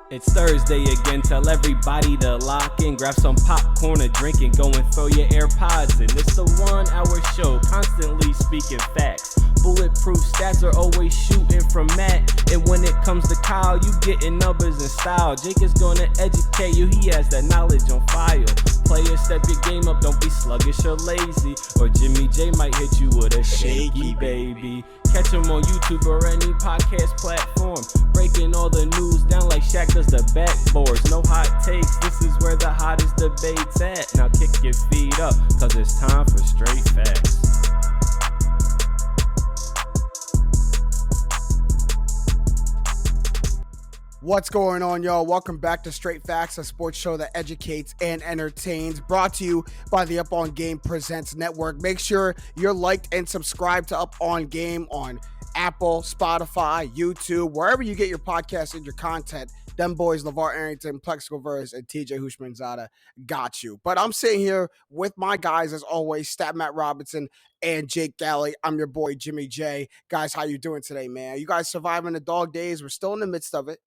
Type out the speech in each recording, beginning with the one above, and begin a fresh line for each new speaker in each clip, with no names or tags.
It's Thursday again, tell everybody to lock in, grab some popcorn, a drink, and go and throw your AirPods in. It's the 1 hour show, constantly speaking facts. Bulletproof stats are always shooting from Matt. And when it comes to Kyle, you getting numbers and style. Jake is gonna educate you, he has that knowledge on file. Players, step your game up, don't be sluggish or lazy. Or Jimmy J might hit you with a shaky baby. Catch him on YouTube or any podcast platform. Breaking all the news down like Shaq does the backboards. No hot takes, this is where the hottest debate's at. Now kick your feet up, cause it's time for straight facts.
What's going on, y'all? Welcome back to Straight Facts, a sports show that educates and entertains. Brought to you by the Up On Game Presents Network. Make sure you're liked and subscribed to Up On Game on Apple, Spotify, YouTube, wherever you get your podcasts and your content. Them boys, LeVar Arrington, Plexico Verse, and TJ Hushmanzada got you. But I'm sitting here with my guys, as always, Stat Matt Robinson and Jake Galley. I'm your boy, Jimmy J. Guys, how you doing today, man? You guys surviving the dog days? We're still in the midst of it.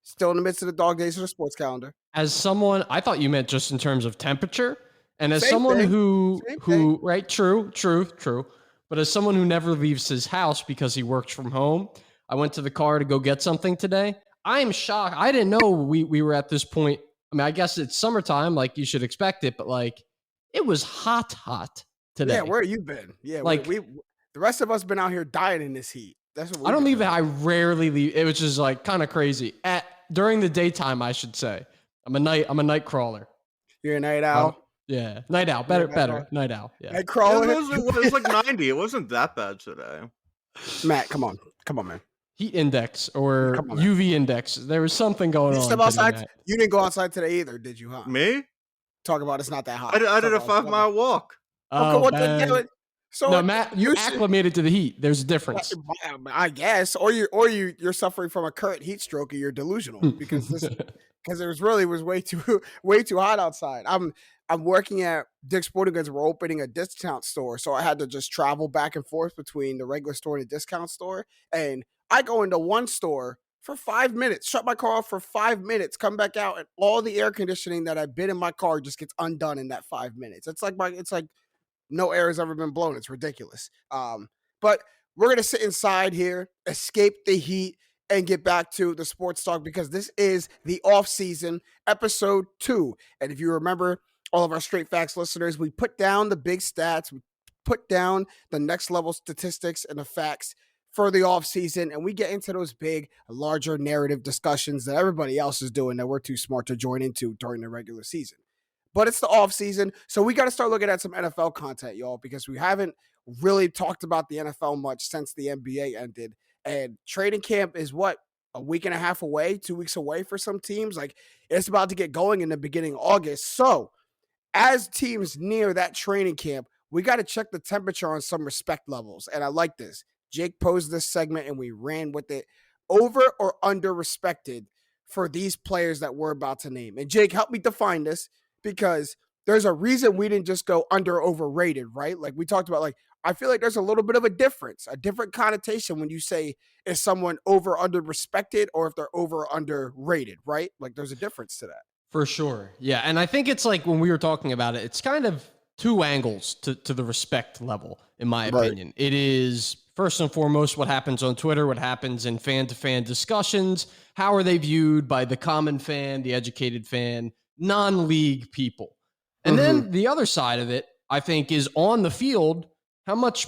Still in the midst of the dog days of the sports calendar.
As someone, I thought you meant just in terms of temperature. And as
Same
someone
thing.
who, right, true. But as someone who never leaves his house because he works from home, I went to the car to go get something today. I am shocked. I didn't know we were at this point. I mean, I guess it's summertime, like you should expect it, but like it was hot today.
Yeah, where have you been? Yeah,
like
we the rest of us been out here dying in this heat. That's what
I don't leave.
doing.
I rarely leave. It was just like kind of crazy during the daytime, I should say. I'm a night crawler.
You're a night owl.
Yeah, night owl. Better. Night owl. Yeah.
Night crawler.
It was like 90. It wasn't that bad today.
Matt, come on, man.
Heat index or UV index. There was something going on.
Step outside. You didn't go outside today either, did you? Huh?
Me?
Talk about it's not that hot.
I did a 5-mile walk.
No, Matt, you're acclimated to the heat. There's a difference.
I guess, or you're suffering from a current heat stroke, and you're delusional because it was way too hot outside. I'm working at Dick's Sporting Goods. We're opening a discount store, so I had to just travel back and forth between the regular store and the discount store. And I go into one store for 5 minutes, shut my car off for 5 minutes, come back out, and all the air conditioning that I've been in my car just gets undone in that 5 minutes. It's like no air has ever been blown. It's ridiculous. But we're going to sit inside here, escape the heat, and get back to the sports talk because this is the Offseason, episode 2. And if you remember, all of our Straight Facts listeners, we put down the big stats, we put down the next level statistics and the facts for the offseason, and we get into those big, larger narrative discussions that everybody else is doing that we're too smart to join into during the regular season. But it's the offseason, so we got to start looking at some NFL content, y'all, because we haven't really talked about the NFL much since the NBA ended. And training camp is a week and a half away, 2 weeks away for some teams. Like, it's about to get going in the beginning of August. So as teams near that training camp, we got to check the temperature on some respect levels. And I like this. Jake posed this segment and we ran with it. Over or under respected for these players that we're about to name. And Jake, help me define this, because there's a reason we didn't just go under overrated, right? Like we talked about, like, I feel like there's a little bit of a difference, a different connotation when you say is someone over under respected or if they're over underrated, right? Like there's a difference to that.
For sure. Yeah. And I think it's like when we were talking about it, it's kind of two angles to the respect level, in my opinion. It is first and foremost what happens on Twitter, what happens in fan-to-fan discussions. How are they viewed by the common fan, the educated fan, non-league people? And then the other side of it, I think, is on the field. How much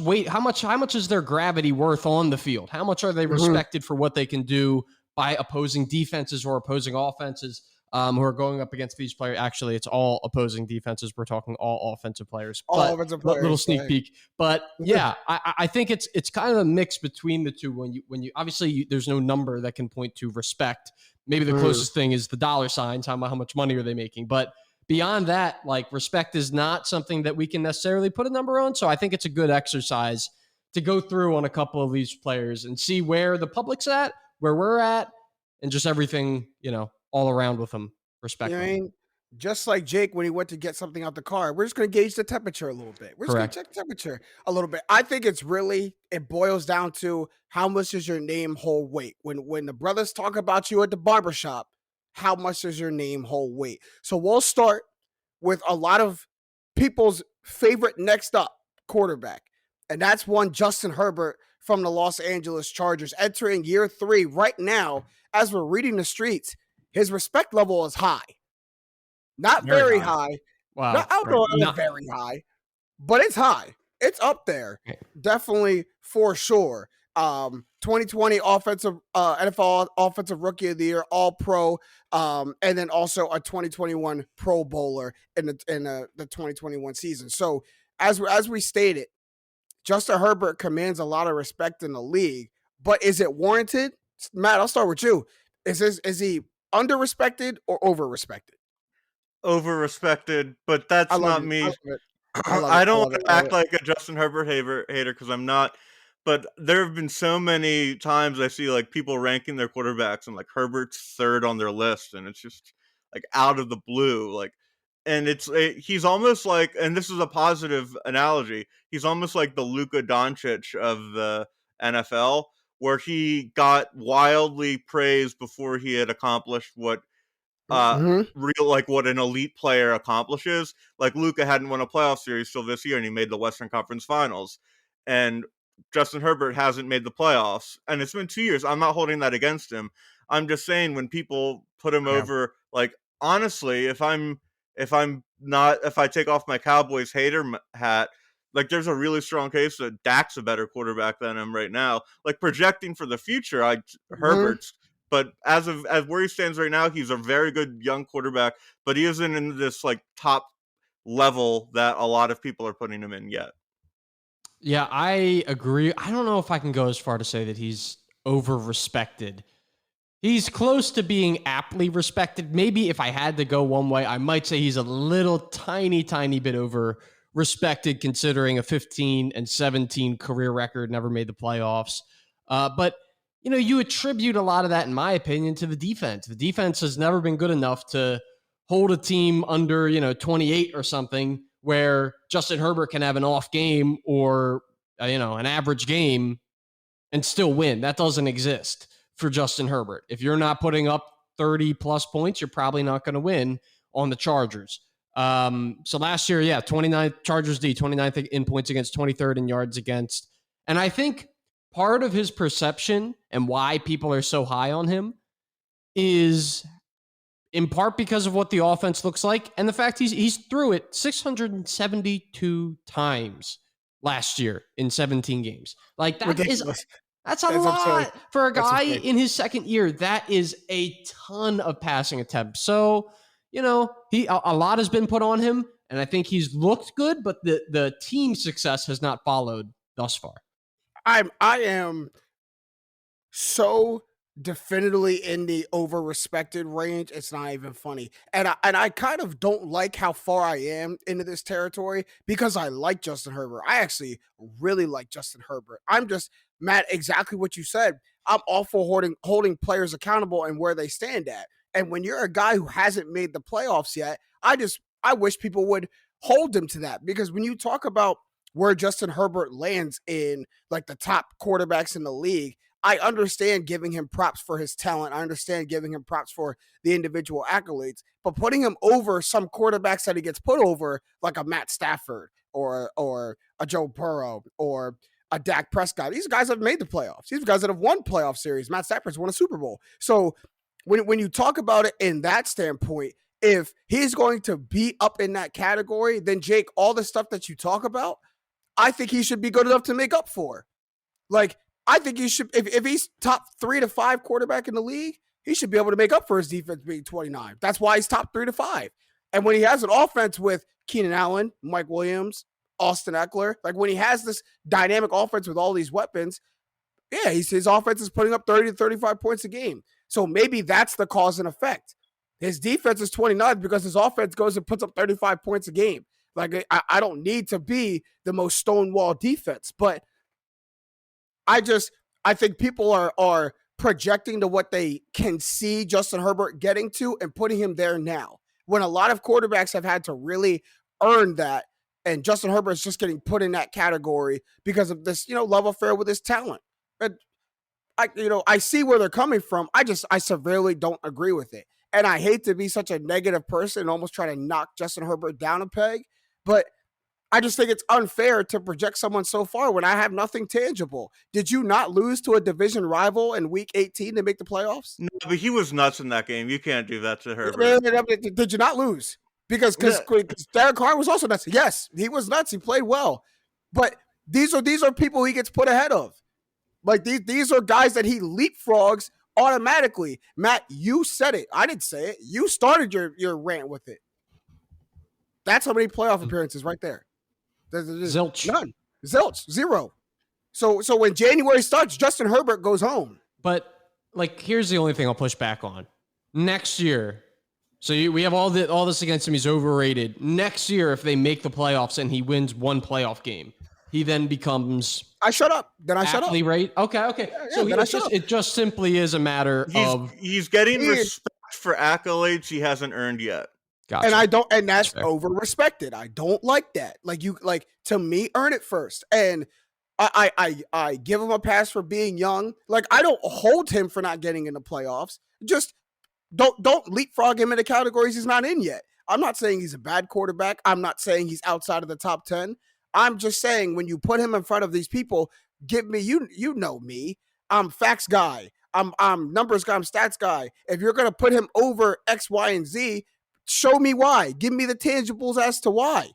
is their gravity worth on the field? How much are they respected for what they can do by opposing defenses or opposing offenses who are going up against these players? Actually, it's all opposing defenses. We're talking all offensive players.
Offensive players.
Little sneak peek. But yeah, I think it's kind of a mix between the two. When you obviously there's no number that can point to respect. Maybe the closest thing is the dollar signs. How much money are they making? But beyond that, like, respect is not something that we can necessarily put a number on. So I think it's a good exercise to go through on a couple of these players and see where the public's at, where we're at, and just everything, all around with them, respectfully.
You know what I mean? Just like Jake when he went to get something out the car, we're just going to gauge the temperature a little bit. We're just going to check the temperature a little bit. I think it boils down to how much does your name hold weight. When the brothers talk about you at the barbershop, how much does your name hold weight? So we'll start with a lot of people's favorite next up quarterback, and that's one Justin Herbert from the Los Angeles Chargers, entering year 3 right now. As we're reading the streets, his respect level is high, not very high.
Wow.
Not, I don't know, not very high, but it's high. It's up there, definitely for sure. 2020 offensive NFL offensive rookie of the year, all pro, and then also a 2021 Pro Bowler in the 2021 season. So as we stated, Justin Herbert commands a lot of respect in the league, but is it warranted? Matt, I'll start with you. Is he under respected or over respected?
Over respected, but that's not me.
I
don't want to act like a Justin Herbert hater because I'm not. But there have been so many times I see like people ranking their quarterbacks and like Herbert's third on their list, and it's just like out of the blue. Like, and he's almost like, and this is a positive analogy. He's almost like the Luka Doncic of the NFL, where he got wildly praised before he had accomplished what real like what an elite player accomplishes. Like Luka hadn't won a playoff series till this year, and he made the Western Conference Finals. And Justin Herbert hasn't made the playoffs, and it's been 2 years. I'm not holding that against him. I'm just saying when people put him over, like honestly, if I take off my Cowboys hater hat, like there's a really strong case that Dak's a better quarterback than him right now. Like projecting for the future, Herbert's. But as where he stands right now, he's a very good young quarterback, but he isn't in this like top level that a lot of people are putting him in yet.
Yeah, I agree. I don't know if I can go as far to say that he's over-respected. He's close to being aptly respected. Maybe if I had to go one way, I might say he's a little tiny bit over-respected considering a 15-17 career record, never made the playoffs. But you know, you attribute a lot of that, in my opinion, to the defense. The defense has never been good enough to hold a team under, 28 or something, where Justin Herbert can have an off game or, an average game and still win. That doesn't exist for Justin Herbert. If you're not putting up 30 plus points, you're probably not going to win on the Chargers. So last year, 29th Chargers D, 29th in points against, 23rd in yards against. And I think part of his perception and why people are so high on him is in part because of what the offense looks like and the fact he's threw it 672 times last year in 17 games. Like that's a lot for a guy in his second year. That is a ton of passing attempts. So, a lot has been put on him, and I think he's looked good, but the team success has not followed thus far.
I am so definitively in the over-respected range. It's not even funny. And I kind of don't like how far I am into this territory because I like Justin Herbert. I actually really like Justin Herbert. I'm just, Matt, exactly what you said. I'm all for holding players accountable and where they stand at. And when you're a guy who hasn't made the playoffs yet, I wish people would hold him to that, because when you talk about where Justin Herbert lands in like the top quarterbacks in the league, I understand giving him props for his talent. I understand giving him props for the individual accolades, but putting him over some quarterbacks that he gets put over, like a Matt Stafford or a Joe Burrow or a Dak Prescott. These guys have made the playoffs. These guys that have won playoff series. Matt Stafford's won a Super Bowl. So when you talk about it in that standpoint, if he's going to be up in that category, then Jake, all the stuff that you talk about, I think he should be good enough to make up for. Like, I think he should, if he's top 3 to 5 quarterback in the league, he should be able to make up for his defense being 29. That's why he's top 3 to 5. And when he has an offense with Keenan Allen, Mike Williams, Austin Eckler, like when he has this dynamic offense with all these weapons, his offense is putting up 30 to 35 points a game. So maybe that's the cause and effect. His defense is 29 because his offense goes and puts up 35 points a game. Like, I don't need to be the most stonewall defense, but I think people are projecting to what they can see Justin Herbert getting to and putting him there now, when a lot of quarterbacks have had to really earn that. And Justin Herbert is just getting put in that category because of this, love affair with his talent. And I see where they're coming from. I severely don't agree with it. and I hate to be such a negative person and almost try to knock Justin Herbert down a peg, but I just think it's unfair to project someone so far when I have nothing tangible. Did you not lose to a division rival in week 18 to make the playoffs?
No, but he was nuts in that game. You can't do that to Herbert.
Did you not lose? Because Derek Carr was also nuts. Yes, he was nuts. He played well. But these are people he gets put ahead of. Like these are guys that he leapfrogs automatically. Matt, you said it. I didn't say it. You started your rant with it. That's how many playoff appearances right there.
Zilch.
None. Zilch. 0. So when January starts, Justin Herbert goes home.
But like, here's the only thing I'll push back on. Next year, so we have all this against him. He's overrated. Next year, if they make the playoffs and he wins one playoff game, he then becomes.
I shut up. Then I shut up.
Right? Okay.
Yeah,
so it just simply is a matter of
he's getting respect for accolades he hasn't earned yet.
Gotcha.
And that's over respected. I don't like that. To me, earn it first. And I give him a pass for being young. Like, I don't hold him for not getting in the playoffs. Just don't leapfrog him into categories he's not in yet. I'm not saying he's a bad quarterback. I'm not saying he's outside of the top 10. I'm just saying when you put him in front of these people, give me, you know me. I'm facts guy. I'm numbers guy. I'm stats guy. If you're gonna put him over X, Y, and Z, show me why. Give me the tangibles as to why.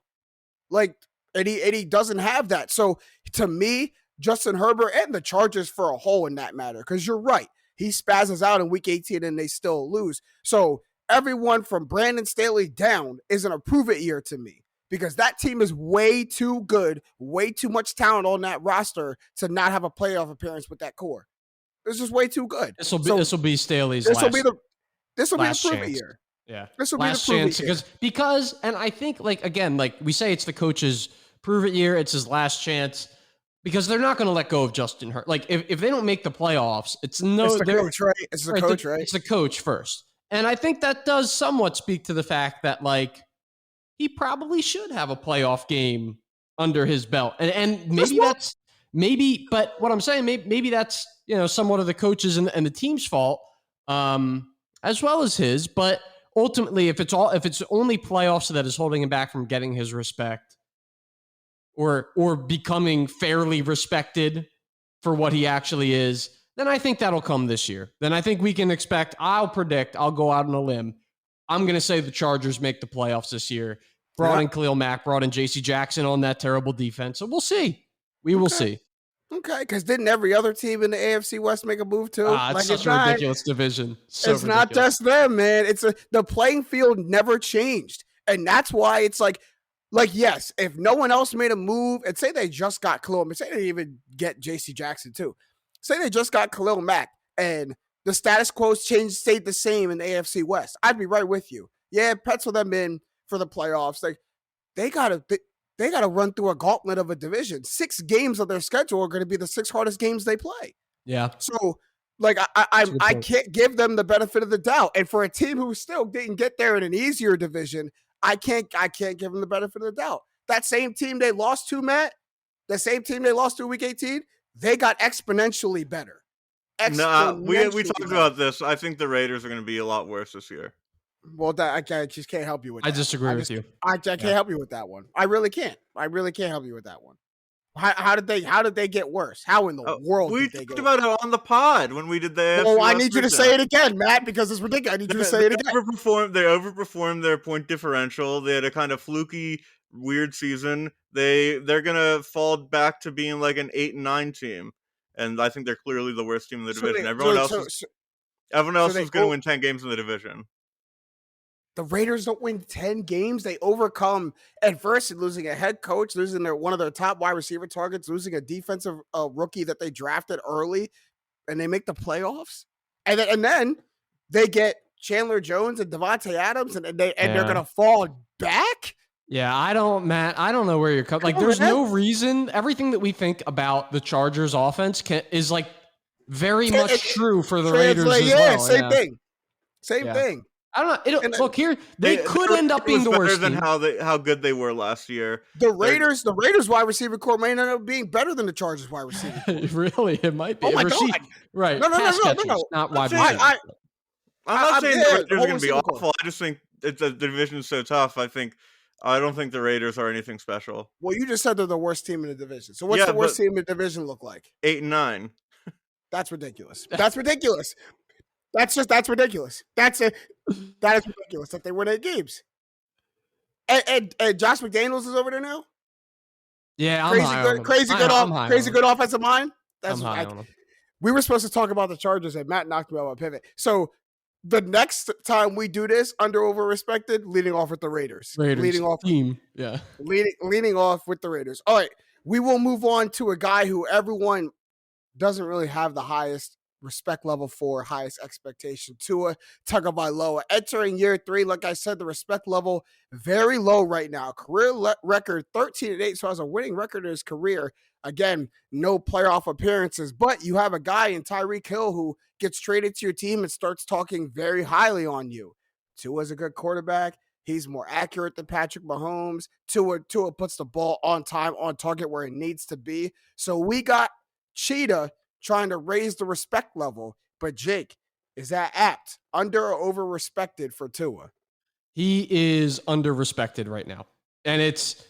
And he doesn't have that. So to me, Justin Herbert and the Chargers for a whole in that matter, because you're right. He spazzes out in week 18 and they still lose. So everyone from Brandon Staley down is an approve it year to me, because that team is way too good, way too much talent on that roster to not have a playoff appearance with that core. It's just way too good.
This will be Staley's
this
last.
This will be the
last
prove
chance.
it year.
Yeah.
This will
last
be the prove
chance
it year.
because and I think, like, again, like we say, it's the coach's prove it year. It's his last chance, because they're not going to let go of Justin Herbert. Like, if they don't make the playoffs, it's the
coach, right? It's the coach, right?
It's the coach first. And I think that does somewhat speak to the fact that, like, he probably should have a playoff game under his belt. And maybe but what I'm saying, maybe that's, somewhat of the coaches and the team's fault, as well as his. But ultimately, if it's only playoffs that is holding him back from getting his respect or becoming fairly respected for what he actually is, then I think that'll come this year. Then I think we can expect, I'll go out on a limb. I'm going to say the Chargers make the playoffs this year. Brought in Khalil Mack, brought in J.C. Jackson on that terrible defense. So we'll see. We will see.
Okay, because didn't every other team in the AFC West make a move too?
It's such a ridiculous division.
It's not just them, man. The playing field never changed, and that's why it's like yes, if no one else made a move, and say they just got Khalil, say they didn't even get J.C. Jackson too. Say they just got Khalil Mack, and the status quo stayed the same in the AFC West. I'd be right with you. Yeah, pencil them in for the playoffs. Like they gotta run through a gauntlet of a division. 6 games of their schedule are going to be the 6 hardest games they play.
Yeah.
So, I can't give them the benefit of the doubt. And for a team who still didn't get there in an easier division, I can't give them the benefit of the doubt. That same team they lost to, Matt, the same team they lost to week 18, they got exponentially better.
We talked about this. I think the Raiders are going to be a lot worse this year.
Well, I just can't help you with that.
I disagree with you.
I can't help you with that one. I really can't. I really can't help you with that one. How did they get worse? How in the world
we
did they
talked
get
about it on the pod when we did the
Well, I need you to say it again, Matt, because it's ridiculous. I need you to say it again.
They overperformed their point differential. They had a kind of fluky, weird season. They're gonna fall back to being like an 8-9 team, and I think they're clearly the worst team in the division. Everyone else is going to win 10 games in the division.
The Raiders don't win 10 games. They overcome adversity, losing a head coach, losing one of their top wide receiver targets, losing a defensive rookie that they drafted early, and they make the playoffs. And then they get Chandler Jones and Devontae Adams, and they're going to fall back.
Yeah, I don't know where you're coming. Like, there's no reason. Everything that we think about the Chargers offense is like very much true for the Raiders as well.
Same thing.
I don't know. Look here, they could end up being the worst
than how good they were last year.
The Raiders wide receiver core may end up being better than the Chargers wide receiver core.
Really, it might be.
Oh my God.
Right.
No.
Not wide receiver.
I'm not
I'm
saying the
there. The
Raiders are
whole
going to be
receiving core.
awful. I just think the division's so tough. I don't think the Raiders are anything special.
Well, you just said they're the worst team in the division. So what's
Yeah,
the worst
but
team in the division look like?
8-9.
That's ridiculous. That's ridiculous. That's ridiculous. That is ridiculous that they win 8 games. And Josh McDaniels is over there now.
Yeah, I'm high on him.
Crazy good offensive mind.
I'm high on him.
We were supposed to talk about the Chargers, and Matt knocked me off a pivot. So the next time we do this, under over respected, leading off with the Raiders. Leading off
team. Yeah.
Leading off with the Raiders. All right. We will move on to a guy who everyone doesn't really have the highest respect level for, highest expectation. Tua Tagovailoa entering year 3. Like I said, the respect level very low right now. Career record 13-8, so has a winning record in his career. Again, no playoff appearances, but you have a guy in Tyreek Hill who gets traded to your team and starts talking very highly on you. Tua's a good quarterback. He's more accurate than Patrick Mahomes. Tua puts the ball on time, on target where it needs to be. So we got Cheetah trying to raise the respect level. But Jake, is that apt? Under or over respected for Tua?
He is under respected right now. And it's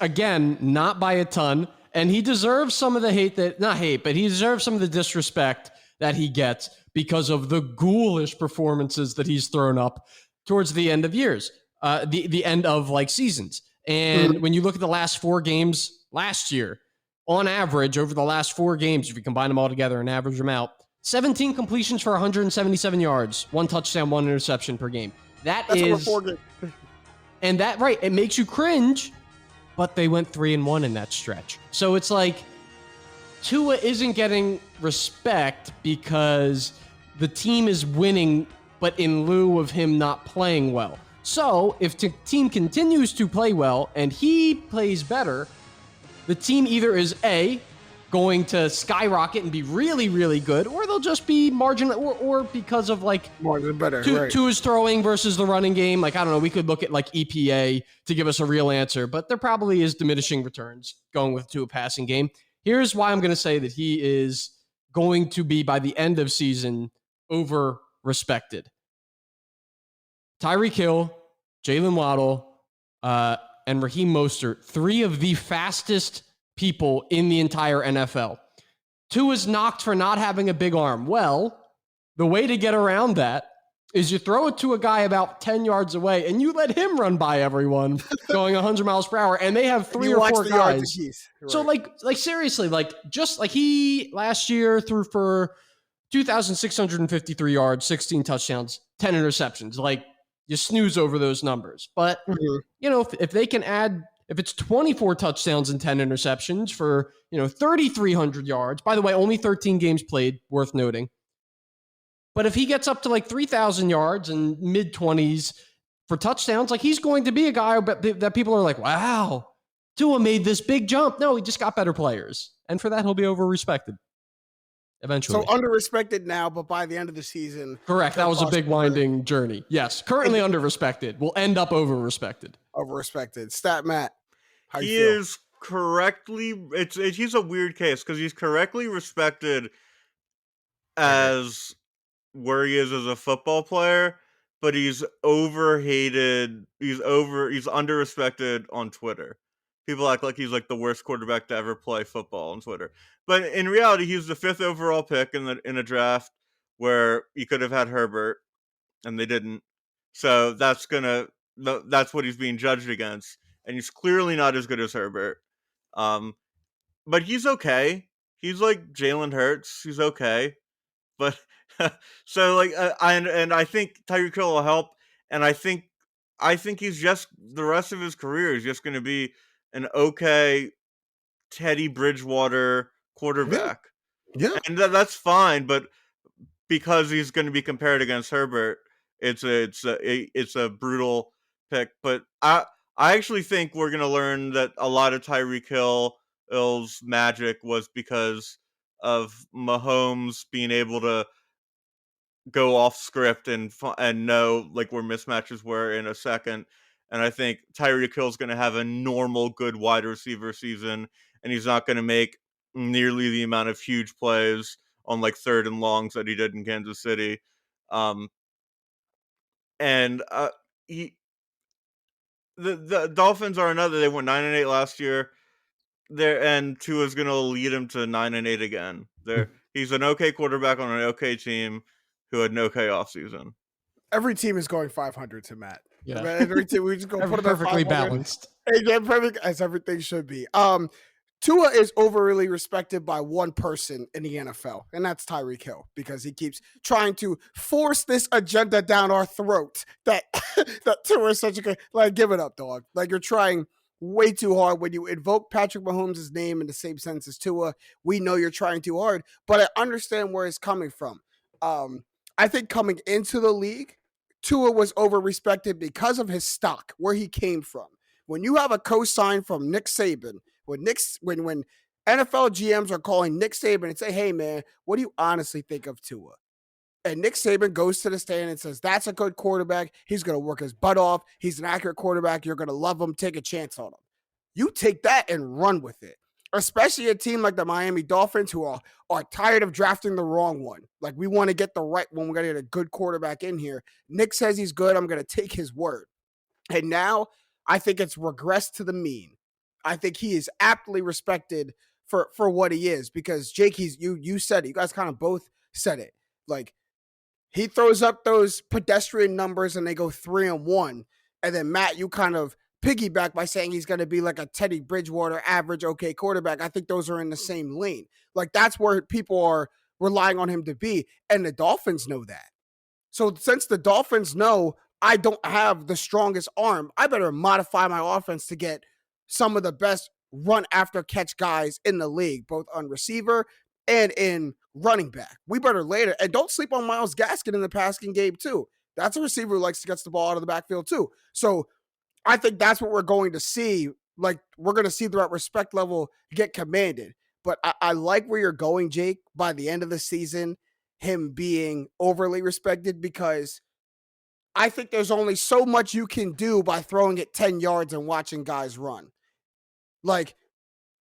again, not by a ton. And he deserves some of the but he deserves some of the disrespect that he gets because of the ghoulish performances that he's thrown up towards the end of years, the end of like seasons. And when you look at the last 4 games last year, on average, over the last 4 games, if you combine them all together and average them out, 17 completions for 177 yards, 1 touchdown, 1 interception per game. That's over 4 games. And that, right, it makes you cringe, but they went 3-1 in that stretch. So it's like Tua isn't getting respect because the team is winning, but in lieu of him not playing well. So if the team continues to play well and he plays better, the team either is A, going to skyrocket and be really, really good, or they'll just be marginal, or because of like
margin better.
Tua's throwing versus the running game. Like, I don't know, we could look at like EPA to give us a real answer, but there probably is diminishing returns going with Tua passing game. Here's why I'm going to say that he is going to be, by the end of season, over respected. Tyreek Hill, Jalen Waddle, and Raheem Mostert, 3 of the fastest people in the entire NFL. Tua is knocked for not having a big arm. Well, the way to get around that is you throw it to a guy about 10 yards away and you let him run by everyone going 100 miles per hour, and they have 3 or 4 guys. Right. So like seriously, like just like he last year threw for 2,653 yards, 16 touchdowns, 10 interceptions. Like, you snooze over those numbers. But, you know, if they can add, if it's 24 touchdowns and 10 interceptions for, 3,300 yards, by the way, only 13 games played, worth noting. But if he gets up to like 3,000 yards and mid-20s for touchdowns, like, he's going to be a guy that people are like, wow, Tua made this big jump. No, he just got better players. And for that, he'll be over-respected eventually.
So under-respected now, but by the end of the season.
Correct. That was a big winding journey. Yes. Currently under-respected. Will end up over-respected.
Over-respected. Stat Matt.
He is correctly, he's a weird case because he's correctly respected as where he is as a football player, but he's overhated. He's under-respected on Twitter. People act like he's like the worst quarterback to ever play football on Twitter. But in reality, he's the 5th overall pick in a draft where you could have had Herbert, and they didn't. So that's what he's being judged against, and he's clearly not as good as Herbert. But he's okay. He's like Jalen Hurts. He's okay. But so like I think Tyreek Hill will help, and I think he's just, the rest of his career is just going to be an okay Teddy Bridgewater quarterback.
Yeah.
And that's fine, but because he's going to be compared against Herbert, it's a brutal pick. But I actually think we're going to learn that a lot of Tyreek Hill's magic was because of Mahomes being able to go off script and know like where mismatches were in a second. And I think Tyreek Hill's going to have a normal good wide receiver season, and he's not going to make nearly the amount of huge plays on like 3rd and longs that he did in Kansas City. and the Dolphins are another. They went 9-8 last year. And Tua's going to lead him to 9-8 again. He's an okay quarterback on an okay team who had an okay offseason.
Every team is going 500 to Matt.
Yeah.
Every team, we just go put them
perfectly balanced.
Perfect, as everything should be. Tua is overly respected by one person in the NFL, and that's Tyreek Hill, because he keeps trying to force this agenda down our throat that Tua is such a good, like, give it up, dog. Like, you're trying way too hard when you invoke Patrick Mahomes' name in the same sense as Tua. We know you're trying too hard, but I understand where it's coming from. I think coming into the league, Tua was over-respected because of his stock, where he came from. When you have a co-sign from Nick Saban, when NFL GMs are calling Nick Saban and say, hey, man, what do you honestly think of Tua? And Nick Saban goes to the stand and says, that's a good quarterback. He's going to work his butt off. He's an accurate quarterback. You're going to love him. Take a chance on him. You take that and run with it, especially a team like the Miami Dolphins, who are tired of drafting the wrong one. Like, we want to get the right one. We're going to get a good quarterback in here. Nick says he's good. I'm going to take his word. And now I think it's regressed to the mean. I think he is aptly respected for what he is, because Jake, you said it. You guys kind of both said it. Like, he throws up those pedestrian numbers and they go 3-1. And then Matt, you kind of piggyback by saying he's going to be like a Teddy Bridgewater average okay quarterback. I think those are in the same lane. Like, that's where people are relying on him to be. And the Dolphins know that. So since the Dolphins know I don't have the strongest arm, I better modify my offense to get some of the best run after catch guys in the league, both on receiver and in running back. We better later. And don't sleep on Myles Gaskin in the passing game too. That's a receiver who likes to get the ball out of the backfield too. So I think that's what we're going to see. Like, we're going to see that respect level get commanded. But I like where you're going, Jake, by the end of the season, him being overly respected, because I think there's only so much you can do by throwing it 10 yards and watching guys run. Like,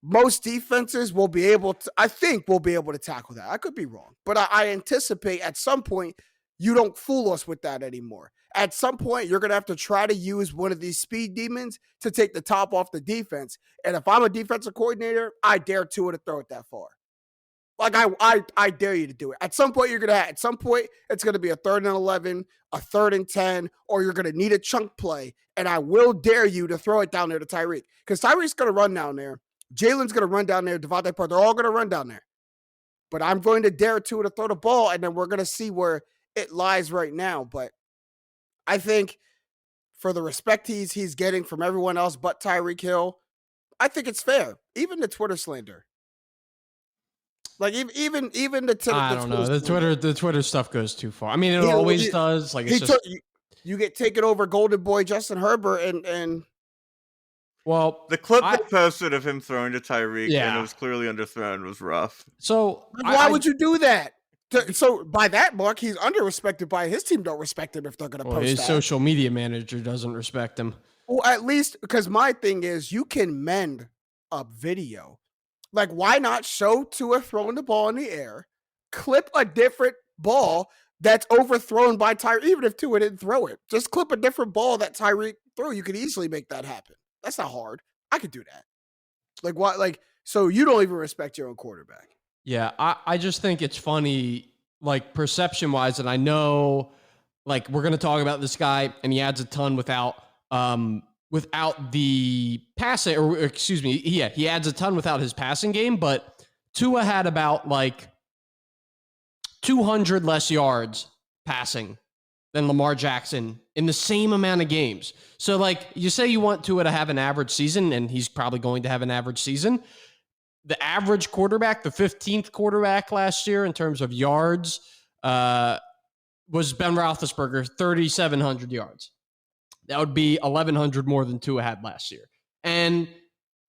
most defenses will be able to, I think we'll be able to tackle that. I could be wrong, but I anticipate at some point you don't fool us with that anymore. At some point, you're going to have to try to use one of these speed demons to take the top off the defense. And if I'm a defensive coordinator, I dare Tua to throw it that far. Like, I dare you to do it. At some point, it's going to be a 3rd and 11, a 3rd and 10, or you're going to need a chunk play. And I will dare you to throw it down there to Tyreek, because Tyreek's going to run down there. Jalen's going to run down there. Devontae Parker, they're all going to run down there. But I'm going to dare Tua to throw the ball, and then we're going to see where it lies right now. But I think for the respect he's getting from everyone else but Tyreek Hill, I think it's fair. Even the Twitter slander. Like, even the
I don't know. The Twitter stuff goes too far. I mean, it always does. Like, it's just
you get taken over Golden Boy Justin Herbert and
well,
the clip they posted of him throwing to Tyreek and it was clearly underthrown was rough.
So
why would you do that? So by that mark, he's under-respected by his team. Don't respect him if they're going to post
his
that.
social media manager doesn't respect him.
Well, at least, because my thing is, you can mend a video. Like, why not show Tua throwing the ball in the air, clip a different ball that's overthrown by Tyreek, even if Tua didn't throw it. Just clip a different ball that Tyreek threw. You could easily make that happen. That's not hard. I could do that. Like, what? Like, so you don't even respect your own quarterback.
Yeah, I just think it's funny, like, perception-wise, and I know, like, we're going to talk about this guy, and he adds a ton without the passing, or excuse me, he adds a ton without his passing game, but Tua had about, like, 200 less yards passing than Lamar Jackson in the same amount of games. So, like, you say you want Tua to have an average season, and he's probably going to have an average season. The average quarterback, the 15th quarterback last year in terms of yards, was Ben Roethlisberger, 3,700 yards. That would be 1,100 more than Tua had last year. And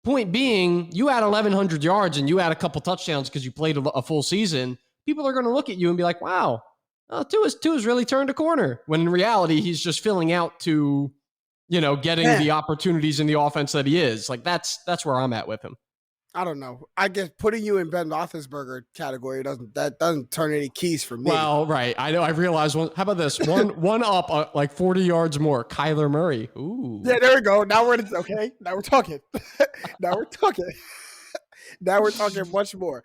point being, you had 1,100 yards and you had a couple touchdowns because you played a full season. People are going to look at you and be like, wow, Tua's really turned a corner. When in reality, he's just filling out to, getting the opportunities in the offense that he is. Like, that's where I'm at with him.
I don't know. I guess putting you in Ben Roethlisberger category doesn't turn any keys for me.
Well, right. I know. I realized one. How about this? One up, like 40 yards more. Kyler Murray. Ooh.
Yeah, there we go. Now we're okay. Now we're talking. now we're talking. Now we're talking much more.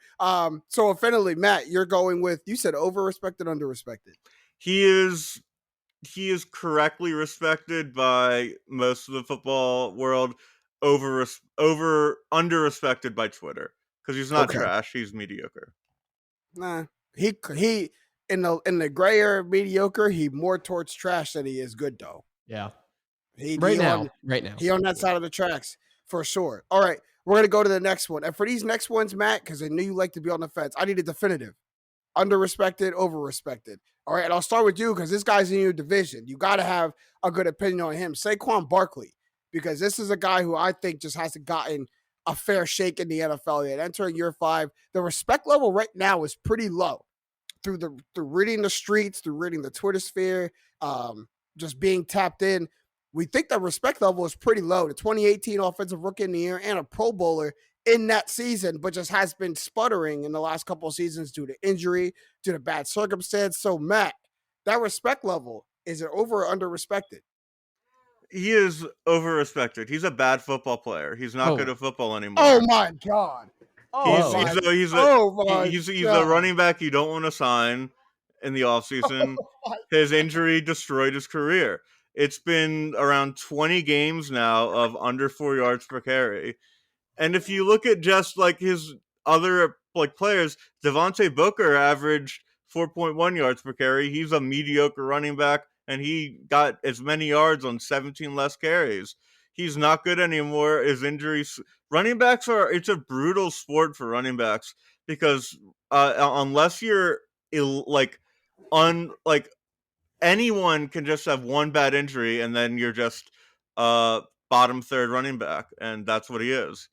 So finally, Matt, you're going with, you said over-respected, under-respected.
He is correctly respected by most of the football world, under-respected by Twitter, because he's not trash, he's mediocre.
Nah, he in the gray area of mediocre, he more towards trash than he is good though.
Yeah.
Right now.
He
on that side of the tracks for sure. All right, we're gonna go to the next one, and for these next ones, Matt, because I knew you like to be on the fence, I need a definitive. Under-respected, over-respected. All right, and I'll start with you because this guy's in your division. You got to have a good opinion on him. Saquon Barkley, because this is a guy who I think just hasn't gotten a fair shake in the NFL yet. Entering year 5, the respect level right now is pretty low. Through reading the streets, through reading the Twitter sphere, just being tapped in, we think the respect level is pretty low. The 2018 Offensive Rookie of the Year and a Pro Bowler in that season, but just has been sputtering in the last couple of seasons due to injury, due to bad circumstance. So, Matt, that respect level, is it over or under respected?
He is over-respected. He's a bad football player. He's not good at football anymore.
Oh my God.
He's a running back you don't want to sign in the offseason. His injury destroyed his career. It's been around 20 games now of under 4 yards per carry. And if you look at just like his other like players, Devontae Booker averaged 4.1 yards per carry. He's a mediocre running back, and he got as many yards on 17 less carries. He's not good anymore. His injuries, running backs it's a brutal sport for running backs because unless you're anyone can just have one bad injury and then you're just bottom third running back, and that's what he is.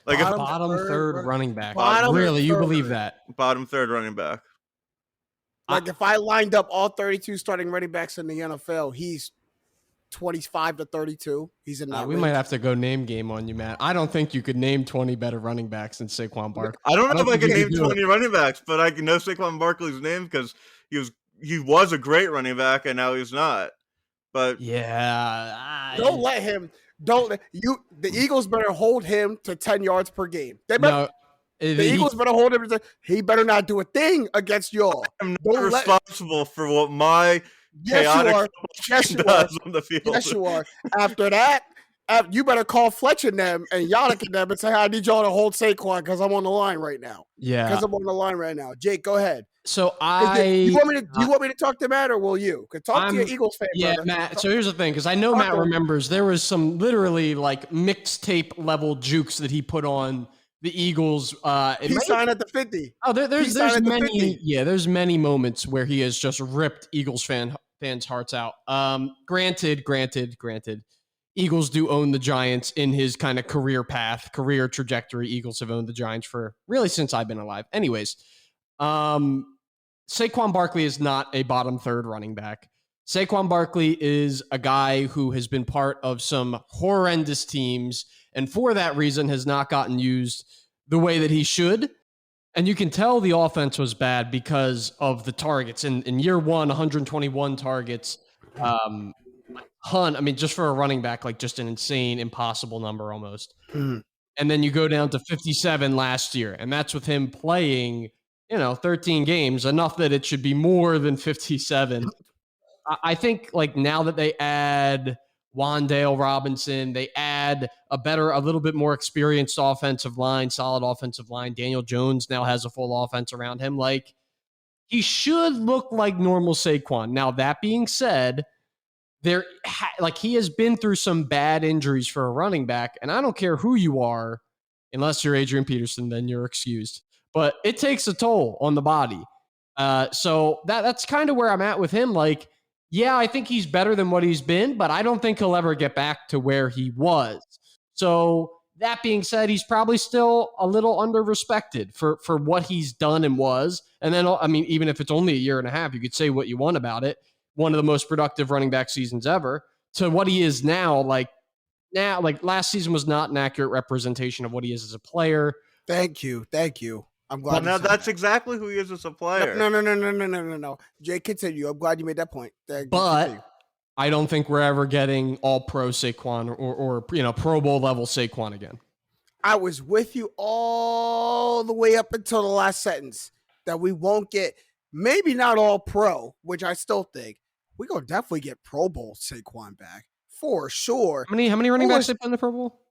Like
bottom third running back. Really, you believe that?
Bottom third running back.
Like if I lined up all 32 starting running backs in the NFL, he's 25 to 32. He's in that
we
range.
might have to go name game on you, Matt. I don't think you could name 20 better running backs than Saquon Barkley.
I don't know if I can name 20 running backs, but I can know Saquon Barkley's name because he was a great running back and now he's not. But
yeah,
don't let him. The Eagles better hold him to 10 yards per game. The Eagles better hold him. He better not do a thing against y'all.
I'm not responsible for what my chaotic does on the field.
Yes, you are. After that, you better call Fletch and them and Yannick and them and say, I need y'all to hold Saquon because I'm on the line right now.
Yeah.
Because I'm on the line right now. Jake, go ahead.
So
do you want me to talk to Matt or will you? Talk to your Eagles fan.
Yeah,
brother.
Matt. So here's the thing, because I know Matt remembers there was some literally like mixtape level jukes that he put on the Eagles.
He signed at the 50.
Oh, there's many. Yeah, there's many moments where he has just ripped Eagles fans' hearts out. Granted, Eagles do own the Giants in his kind of career career trajectory. Eagles have owned the Giants for really since I've been alive. Anyways, Saquon Barkley is not a bottom third running back. Saquon Barkley is a guy who has been part of some horrendous teams and for that reason has not gotten used the way that he should. And you can tell the offense was bad because of the targets. In year 1, 121 targets. Just for a running back, like just an insane, impossible number almost.
Mm.
And then you go down to 57 last year. And that's with him playing 13 games, enough that it should be more than 57. I think like now that they add Wan'Dale Robinson, they add a little bit more experienced offensive line, solid offensive line. Daniel Jones now has a full offense around him. Like he should look like normal Saquon. Now that being said, he has been through some bad injuries for a running back, and I don't care who you are, unless you're Adrian Peterson, then you're excused. But it takes a toll on the body. So that's kind of where I'm at with him. Like, yeah, I think he's better than what he's been, but I don't think he'll ever get back to where he was. So that being said, he's probably still a little under-respected for what he's done and was. And then, even if it's only a year and a half, you could say what you want about it. One of the most productive running back seasons ever. To what he is now, like, now, like last season was not an accurate representation of what he is as a player.
Thank you. I'm glad.
Well, now
you said
that's
that.
exactly who he is as a player.
No. Jay, continue. I'm glad you made that point. Continue.
But I don't think we're ever getting all pro Saquon or Pro Bowl level Saquon again.
I was with you all the way up until the last sentence that we won't get, maybe not all pro, which I still think we're going to definitely get Pro Bowl Saquon back for sure.
How many running backs they put in the Pro Bowl?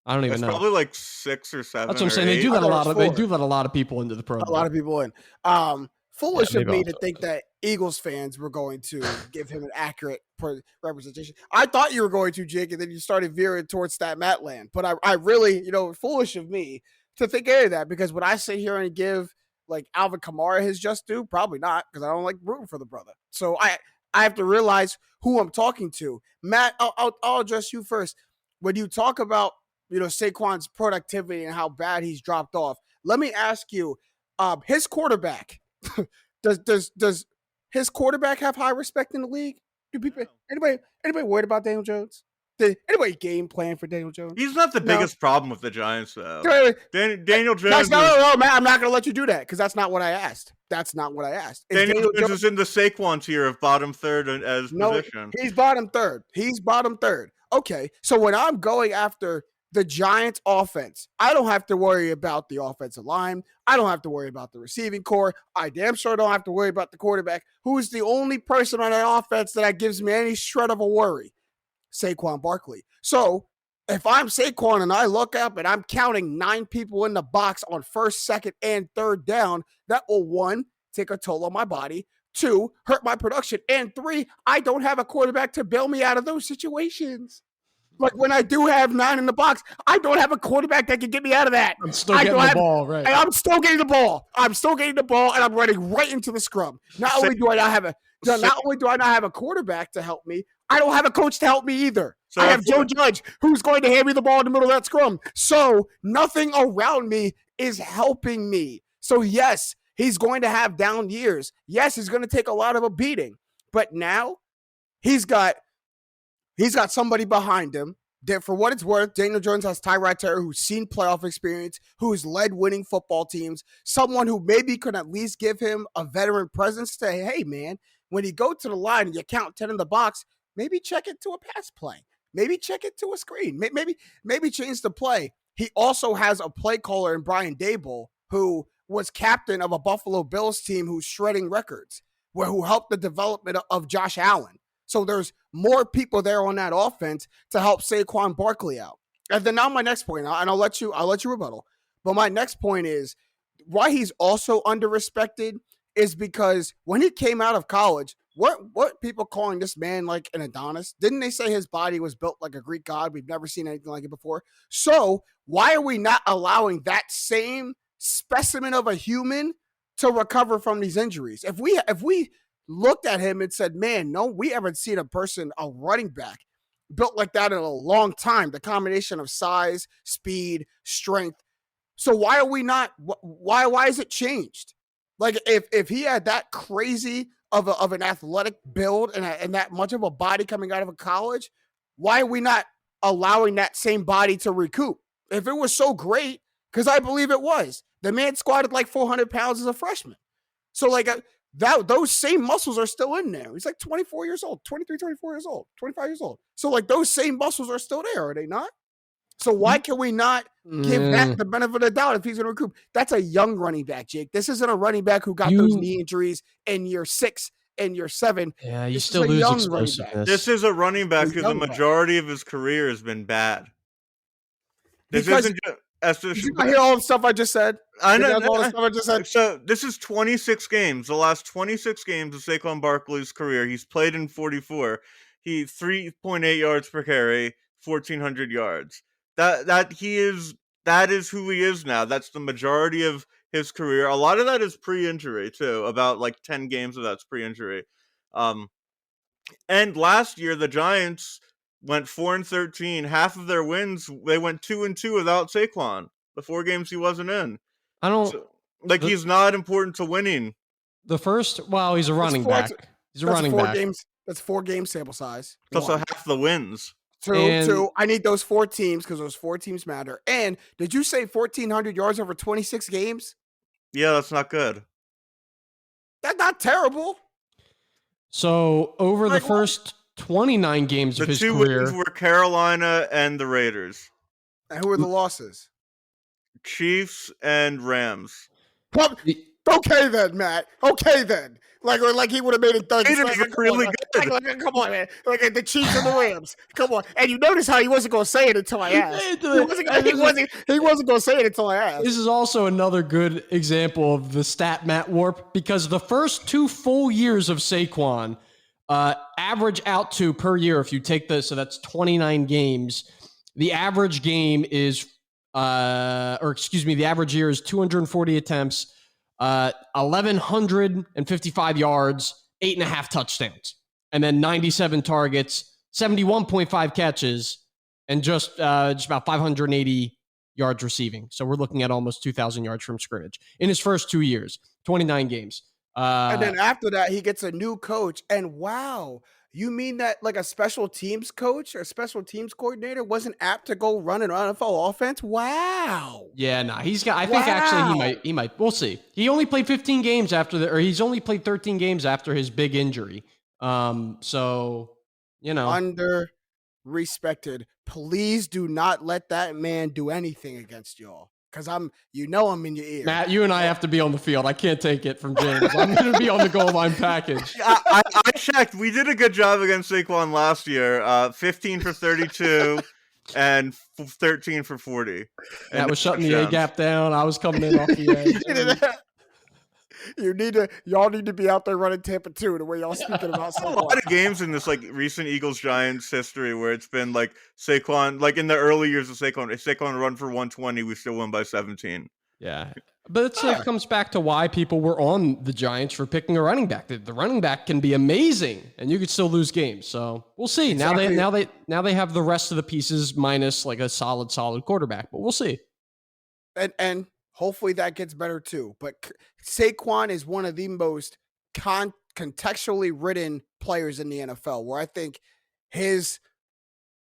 I don't even know.
Probably like 6 or 7.
That's what I'm saying.
Eight.
They do let a lot of people into the Pro Bowl.
A lot of people in. Foolish of me to think that Eagles fans were going to give him an accurate representation. I thought you were going to, Jake, and then you started veering towards that Matt land. But I really, foolish of me to think any of that, because would I sit here and give like Alvin Kamara his just due? Probably not, because I don't like rooting for the brother. So I have to realize who I'm talking to. Matt, I'll address you first. When you talk about Saquon's productivity and how bad he's dropped off, let me ask you, his quarterback. Does his quarterback have high respect in the league? Do people anybody worried about Daniel Jones? Did anybody game plan for Daniel Jones?
He's not the biggest problem with the Giants, though. Daniel Jones.
That's no, man. I'm not going to let you do that because that's not what I asked.
Daniel Jones is in the Saquon tier of bottom third as position.
He's bottom third. Okay, so when I'm going after the Giants offense, I don't have to worry about the offensive line. I don't have to worry about the receiving core. I damn sure don't have to worry about the quarterback, who's the only person on that offense that gives me any shred of a worry. Saquon Barkley. So if I'm Saquon and I look up and I'm counting 9 people in the box on first, second, and third down, that will 1, take a toll on my body, 2, hurt my production, and 3, I don't have a quarterback to bail me out of those situations. Like when I do have 9 in the box, I don't have a quarterback that can get me out of that.
I'm still getting the ball, right?
I'm still getting the ball. And I'm running right into the scrum. Not only do I not have a quarterback to help me, I don't have a coach to help me either. So I have Joe Judge, who's going to hand me the ball in the middle of that scrum. So nothing around me is helping me. So yes, he's going to have down years. Yes, he's going to take a lot of a beating. But now he's got somebody behind him that, for what it's worth, Daniel Jones has Tyrod Taylor, who's seen playoff experience, who's led winning football teams, someone who maybe could at least give him a veteran presence to, hey, man, when you go to the line and you count 10 in the box, maybe check it to a pass play. Maybe check it to a screen. Maybe change the play. He also has a play caller in Brian Daboll, who was captain of a Buffalo Bills team who's shredding records, who helped the development of Josh Allen. So there's more people there on that offense to help Saquon Barkley out. And then now my next point, and I'll let you rebuttal. But my next point is why he's also underrespected is because when he came out of college, what people calling this man like an Adonis? Didn't they say his body was built like a Greek god? We've never seen anything like it before. So why are we not allowing that same specimen of a human to recover from these injuries? If we looked at him and said, man, no, we haven't seen a running back built like that in a long time. The combination of size, speed, strength. So why are we not, why is it changed? Like if he had that crazy of an athletic build and that much of a body coming out of a college, why are we not allowing that same body to recoup? If it was so great, because I believe it was, the man squatted like 400 pounds as a freshman. So like those same muscles are still in there. He's like 24 years old, 23, 24 years old, 25 years old. So like those same muscles are still there, are they not? So why can we not give that the benefit of the doubt if he's going to recoup? That's a young running back, Jake. This isn't a running back who got those knee injuries in year 6 and year 7.
Yeah, you still lose explosiveness.
This is a running back who the majority of his career has been bad. This isn't just...
Did you hear all the stuff I just said?
I know. So this is 26 games. The last 26 games of Saquon Barkley's career, he's played in 44. He 3.8 yards per carry, 1,400 yards. That is who he is now. That's the majority of his career. A lot of that is pre-injury too. About like 10 games of that's pre-injury. And last year the Giants went 4-13. Half of their wins, they went 2-2 without Saquon. The 4 games he wasn't in. He's not important to winning.
He's a running back. He's a running back.
That's 4 game sample size.
It's also half the wins.
Two. I need those 4 teams because those 4 teams matter. And did you say 1,400 yards over 26 games?
Yeah, that's not good.
That's not terrible.
So over the first 29 games of his career,
the 2 wins were Carolina and the Raiders.
And who are the losses?
Chiefs and Rams.
Okay then, Matt. Okay then. Like he would have made it 30.
Raiders are really good.
Like, come on, man. Like the Chiefs and the Rams. Come on. And you notice how he wasn't going to say it until I asked. He wasn't going to say it until I asked.
This is also another good example of the stat Matt warp, because the first 2 full years of Saquon average out to per year, if you take this, so that's 29 games. The average game is, the average year is 240 attempts, 1,155 yards, 8.5 touchdowns, and then 97 targets, 71.5 catches, and just about 580 yards receiving. So we're looking at almost 2,000 yards from scrimmage in his first 2 years, 29 games.
And then after that, he gets a new coach. And wow, you mean that like a special teams coach or a special teams coordinator wasn't apt to go run an NFL offense? Wow.
Yeah, no, he's got. I think actually he might. We'll see. He only played 15 games he's only played 13 games after his big injury. So
under respected. Please do not let that man do anything against y'all. Because I'm in your ear.
Matt, you and I have to be on the field. I can't take it from James. I'm going to be on the goal line package.
I checked. We did a good job against Saquon last year. 15 for 32 and 13 for 40.
That was shutting the A gap down. I was coming in off the edge.
Y'all need to be out there running Tampa 2 the way y'all speaking about Saquon.
A lot of games in this like recent Eagles-Giants history where it's been like Saquon, like in the early years of Saquon, if Saquon run for 120, we still win by 17.
Yeah. But it comes back to why people were on the Giants for picking a running back. The running back can be amazing and you could still lose games. So we'll see. Exactly. Now they have the rest of the pieces minus like a solid quarterback, but we'll see.
And hopefully that gets better too. But Saquon is one of the most contextually written players in the NFL, where I think his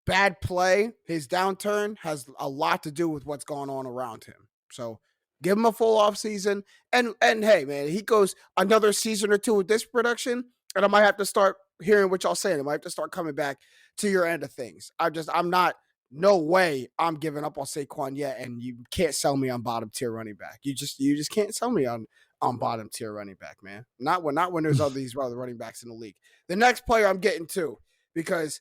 bad play, his downturn has a lot to do with what's going on around him. So give him a full offseason. And hey, man, he goes another season or two with this production, and I might have to start hearing what y'all saying. I might have to start coming back to your end of things. I'm not. No way I'm giving up on Saquon yet, and you can't sell me on bottom tier running back. You just can't sell me on bottom tier running back, man. Not when there's all these other running backs in the league. The next player I'm getting to, because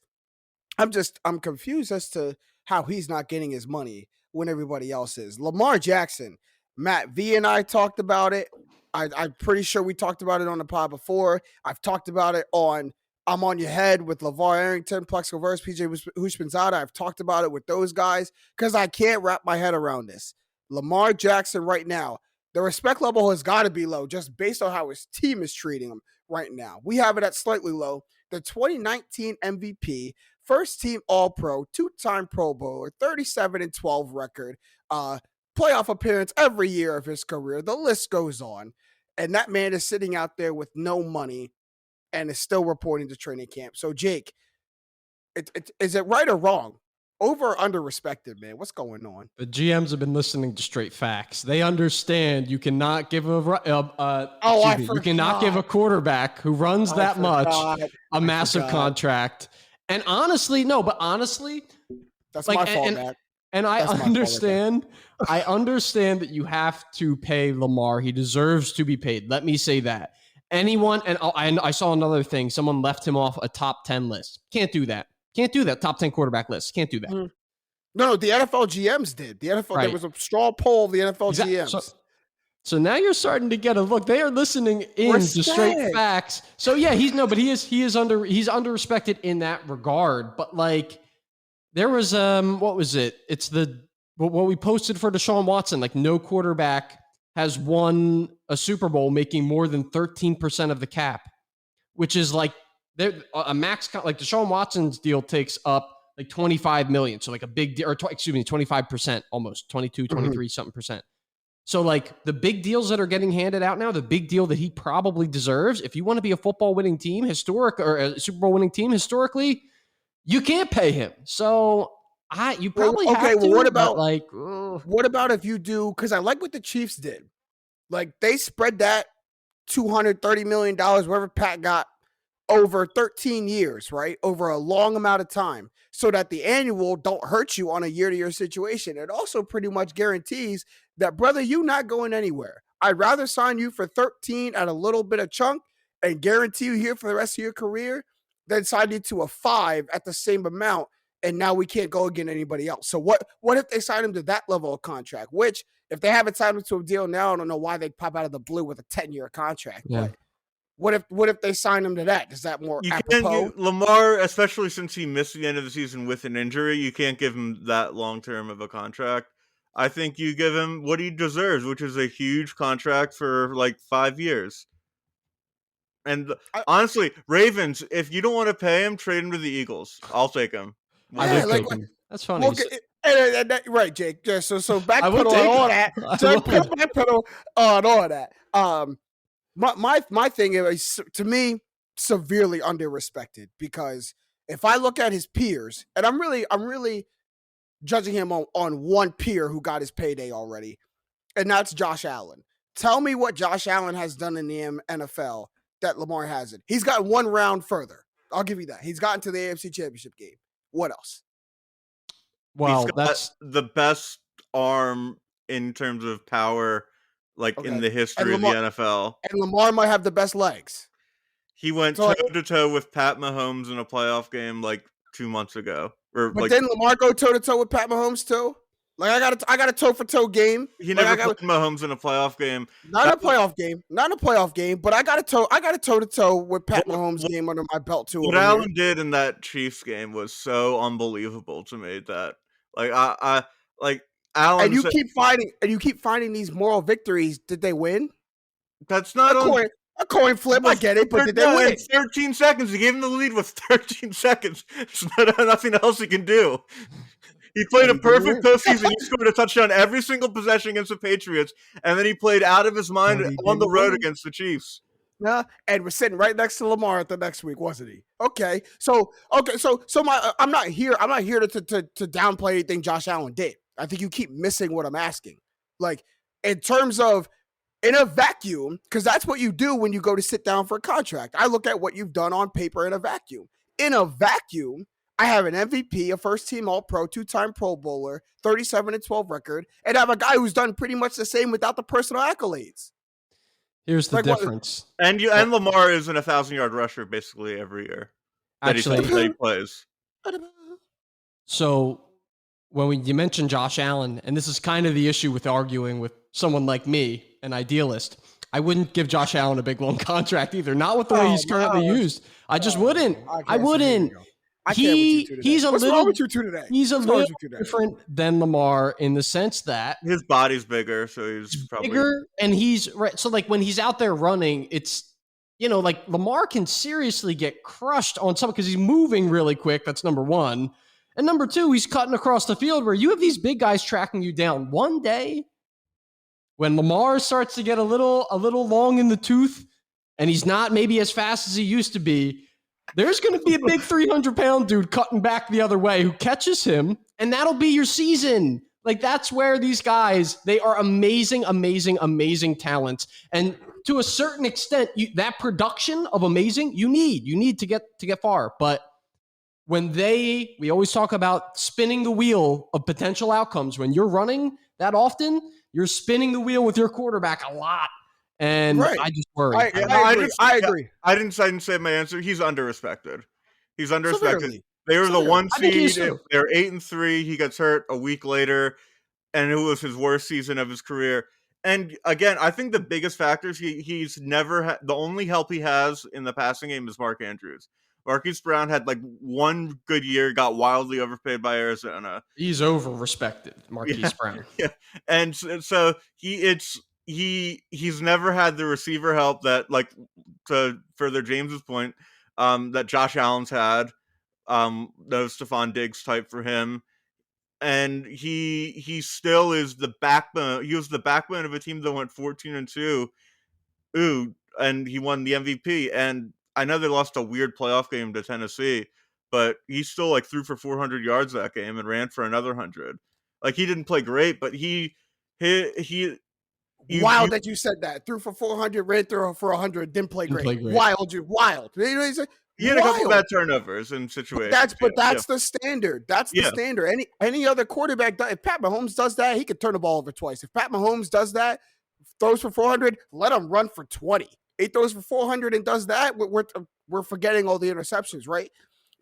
I'm confused as to how he's not getting his money when everybody else is. Lamar Jackson. Matt V and I talked about it. I'm pretty sure we talked about it on the pod before. I've talked about it on I'm on Your Head with LeVar Arrington, Plexico Verse, PJ Hushmanzada. I've talked about it with those guys because I can't wrap my head around this. Lamar Jackson right now, the respect level has got to be low just based on how his team is treating him right now. We have it at slightly low. The 2019 MVP, first team All-Pro, 2-time Pro Bowler, 37-12 record, playoff appearance every year of his career. The list goes on. And that man is sitting out there with no money and is still reporting to training camp. So, Jake, is it right or wrong? Over or under respected, man? What's going on?
The GMs have been listening to straight facts. They understand you cannot give you cannot give a quarterback who runs that much a massive contract. And honestly,
that's my fault, Matt.
And I understand that you have to pay Lamar. He deserves to be paid. Let me say that. Anyone, and I saw another thing. Someone left him off a top 10 list. Can't do that. Top 10 quarterback list. Can't do that.
Mm-hmm. No, the NFL GMs did. The NFL, right. There was a straw poll of the NFL GMs.
So now you're starting to get a look. They are listening in to straight facts. So yeah, he is under respected in that regard. But like, there was what was it? It's what we posted for Deshaun Watson. Like, no quarterback has won a Super Bowl making more than 13% of the cap, which is like a max. Like Deshaun Watson's deal takes up like $25 million. So like a big deal, 25%, almost 22, 23 something percent. So like the big deals that are getting handed out now, the big deal that he probably deserves, if you want to be a football winning team, or a Super Bowl winning team historically, you can't pay him. So you probably
okay,
have to.
what
But
about
like,
what about if you do? Because I like what the Chiefs did. Like they spread that $230 million, whatever Pat got, over 13 years, right? Over a long amount of time, so that the annual don't hurt you on a year-to-year situation. It also pretty much guarantees that, brother, you not going anywhere. I'd rather sign you for 13 at a little bit of chunk and guarantee you here for the rest of your career than sign you to a 5 at the same amount. And now we can't go against anybody else. So what if they sign him to that level of contract? Which, if they haven't signed him to a deal now, I don't know why they'd pop out of the blue with a 10-year contract.
yeah.
But what if they sign him to that? Is that more
You can't
apropos?
give Lamar, especially since he missed the end of the season with an injury, you can't give him that long term of a contract. I think you give him what he deserves, which is a huge contract for like 5 years. And
I,
honestly, Ravens, if you don't want to pay him, trade him to the Eagles. I'll take him.
I
yeah,
would
like
take him. That's funny.
well, right, Jake. Yeah, so
I would
backpedal
take
on all
him.
that.
I
Backpedal on all that. My thing is, to me, severely underrespected, because if I look at his peers, and I'm really judging him on one peer who got his payday already, and that's Josh Allen. Tell me what Josh Allen has done in the NFL that Lamar hasn't. He's got one round further. I'll give you that. He's gotten to the AFC Championship game. What else?
Well,
He's got
that's
the best arm in terms of power, like in the history of the NFL.
And Lamar might have the best legs.
He went
So,
toe to toe with Pat Mahomes in a playoff game like 2 months ago.
but didn't Lamar go toe to toe with Pat Mahomes too? Like I got a toe for toe game.
He
Like,
never played Mahomes in a playoff game.
Not a playoff game, but I got a toe to toe with Pat Mahomes game under my belt too.
What Allen did in that Chiefs game was so unbelievable to me that I like Allen.
And you keep finding these moral victories. Did they win?
That's not
a coin flip. I get it, but did they win?
In 13 seconds, he gave him the lead with 13 seconds. There's nothing else he can do. He played a perfect postseason. He scored a touchdown every single possession against the Patriots, and then he played out of his mind on the road against the Chiefs.
Yeah, and was sitting right next to Lamar the next week, wasn't he? Okay, so I'm not here to downplay anything Josh Allen did. I think you keep missing what I'm asking. Like, in terms of in a vacuum, because that's what you do when you go to sit down for a contract. I look at what you've done on paper in a vacuum. In a vacuum, I have an MVP, a first-team All-Pro, 2-time Pro Bowler, 37-12 record, and I have a guy who's done pretty much the same without the personal accolades.
Here's the difference.
And Lamar is an 1,000-yard rusher basically every year that he plays.
So when you mentioned Josh Allen, and this is kind of the issue with arguing with someone like me, an idealist, I wouldn't give Josh Allen a big long contract either. Not with the way he's currently used. I just wouldn't. I wouldn't. He's a little different than Lamar in the sense that
his body's bigger, so he's probably
bigger, and he's right. So like when he's out there running, it's like Lamar can seriously get crushed on something because he's moving really quick. That's number one, and number two, he's cutting across the field where you have these big guys tracking you down. One day, when Lamar starts to get a little long in the tooth, and he's not maybe as fast as he used to be. There's going to be a big 300-pound dude cutting back the other way who catches him, and that'll be your season. Like, that's where these guys, they are amazing, amazing, amazing talents. And to a certain extent, that production of amazing, you need to get far. But when we always talk about spinning the wheel of potential outcomes. When you're running that often, you're spinning the wheel with your quarterback a lot. And I just worry.
I agree.
I didn't say my answer. He's underrespected. He's underrespected. They were the 1 seed. They're 8-3. He gets hurt a week later, and it was his worst season of his career. And again, I think the biggest factors he's never the only help he has in the passing game is Mark Andrews. Marquise Brown had like one good year, got wildly overpaid by Arizona.
He's over-respected, Marquise Brown.
Yeah, and so he's never had the receiver help that, like, to further James's point, that Josh Allen's had, no Stephon Diggs type for him. And he still is the backbone. He was the backbone of a team that went 14-2. And he won the MVP. And I know they lost a weird playoff game to Tennessee, but he still like threw for 400 yards that game and ran for another 100. Like he didn't play great, but he
Wild that you said that. Threw for 400, ran through for 100, didn't play great. Wild. Wild. You know,
he had a couple bad turnovers in situations.
But that's the standard. That's the standard. Any other quarterback, if Pat Mahomes does that, he could turn the ball over twice. If Pat Mahomes does that, throws for 400, let him run for 20. He throws for 400 and does that, we're forgetting all the interceptions, right?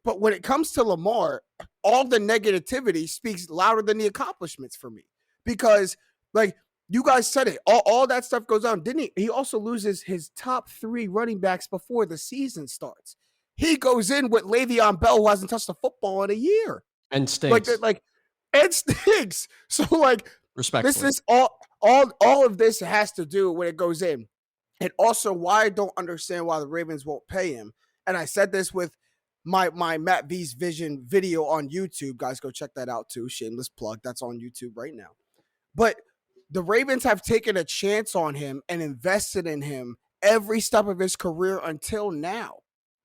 But when it comes to Lamar, all the negativity speaks louder than the accomplishments for me. Because, like, you guys said it. All that stuff goes on. Didn't he? He also loses his top 3 running backs before the season starts. He goes in with Le'Veon Bell, who hasn't touched the football in a year.
And stinks.
It stinks. So, like,
respectfully.
This is all of this has to do when it goes in. And also why I don't understand why the Ravens won't pay him. And I said this with my Matt V's Vision video on YouTube. Guys, go check that out too. Shameless plug. That's on YouTube right now. But the Ravens have taken a chance on him and invested in him every step of his career until now.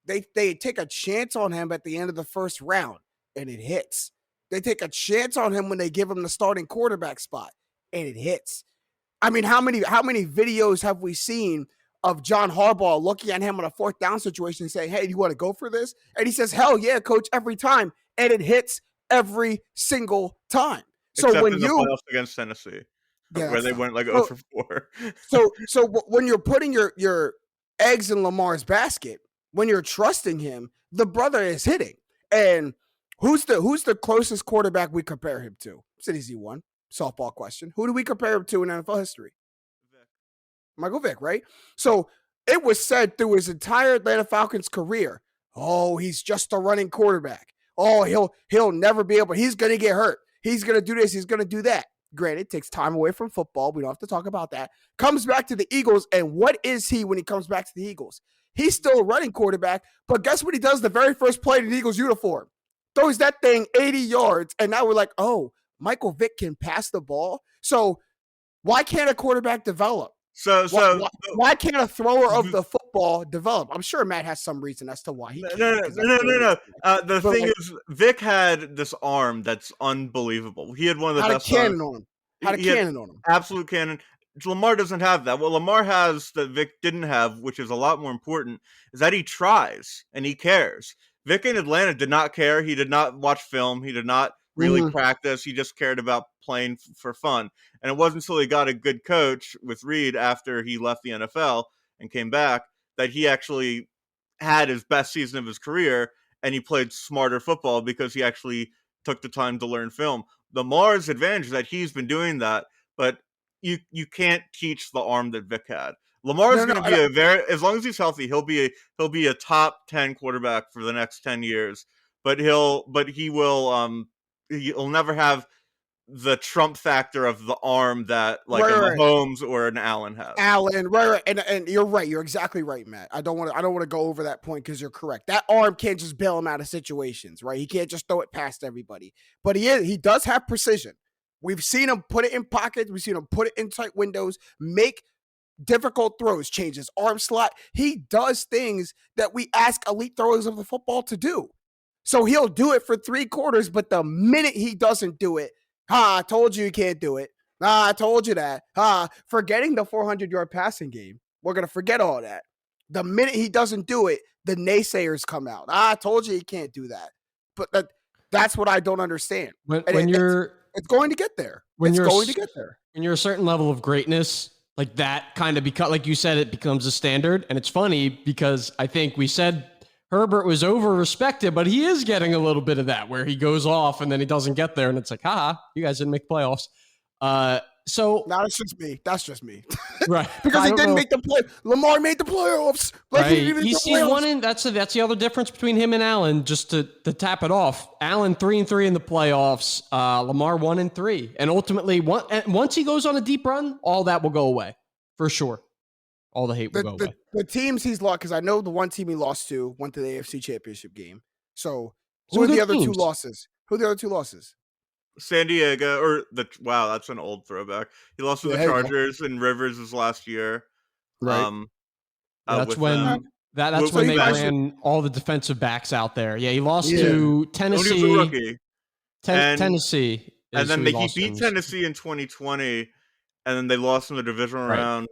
They take a chance on him at the end of the first round, and it hits. They take a chance on him when they give him the starting quarterback spot, and it hits. I mean, how many videos have we seen of John Harbaugh looking at him on a 4th down situation and saying, hey, do you want to go for this? And he says, hell yeah, coach, every time. And it hits every single time. So
except
when
in the playoffs against Tennessee. Yeah, where they went like 0 for 4.
so when you're putting your eggs in Lamar's basket, when you're trusting him, the brother is hitting. And who's the closest quarterback we compare him to? It's an easy one. Softball question. Who do we compare him to in NFL history? Vic. Michael Vick, right? So it was said through his entire Atlanta Falcons career, oh, he's just a running quarterback. Oh, he'll never be able. He's going to get hurt. He's going to do this. He's going to do that. Granted, takes time away from football. We don't have to talk about that. Comes back to the Eagles, and what is he when he comes back to the Eagles? He's still a running quarterback, but guess what he does the very first play in the Eagles uniform? Throws that thing 80 yards, and now we're like, oh, Michael Vick can pass the ball. So why can't a quarterback develop? Why can't a thrower of the football develop? I'm sure Matt has some reason as to why he can't.
No. The thing is, Vic had this arm that's unbelievable. He had one of the best
cannon on him. Had a cannon on him.
Absolute cannon. Lamar doesn't have that. What Lamar has that Vic didn't have, which is a lot more important, is that he tries and he cares. Vic in Atlanta did not care. He did not watch film. He did not really practice. He just cared about playing for fun. And it wasn't until he got a good coach with Reed after he left the NFL and came back that he actually had his best season of his career, and he played smarter football because he actually took the time to learn film. Lamar's advantage is that he's been doing that, but you can't teach the arm that Vic had. Lamar's going to be as long as he's healthy, he'll be a top 10 quarterback for the next 10 years. But he'll never have the Trump factor of the arm that like a Mahomes or an Allen has.
Right. And you're right. You're exactly right, Matt. I don't want to go over that point because you're correct. That arm can't just bail him out of situations, right? He can't just throw it past everybody. But he does have precision. We've seen him put it in pockets. We've seen him put it in tight windows, make difficult throws, change his arm slot. He does things that we ask elite throwers of the football to do. So he'll do it for 3 quarters, but the minute he doesn't do it, I told you can't do it. I told you that. Forgetting the 400-yard passing game. We're going to forget all that. The minute he doesn't do it, the naysayers come out. I told you he can't do that. But that's what I don't understand. It's going to get there. When
you're a certain level of greatness, like that kind of like you said, it becomes a standard. And it's funny because I think we said Herbert was over-respected, but he is getting a little bit of that where he goes off and then he doesn't get there. And it's like, you guys didn't make the playoffs. So
now that's just me.
Right.
Because he didn't make the play. Lamar made the playoffs.
Like right. He's one in. That's the other difference between him and Allen. Just to tap it off, Allen 3-3 in the playoffs. Lamar 1-3, and ultimately once he goes on a deep run, all that will go away for sure. All the hate will go away.
The teams he's lost, because I know the one team he lost to went to the AFC Championship game. So who are the other 2 losses? Who are the other 2 losses?
San Diego, that's an old throwback. He lost to the Chargers and Rivers' last year.
Right. That's when That's
Well,
when they
so
ran all the defensive backs out there. Yeah, he lost to
When he was a
Tennessee.
rookie. And-
Tennessee.
And then
who
he
lost
beat
to.
Tennessee in 2020, and then they lost in the divisional
Right.
round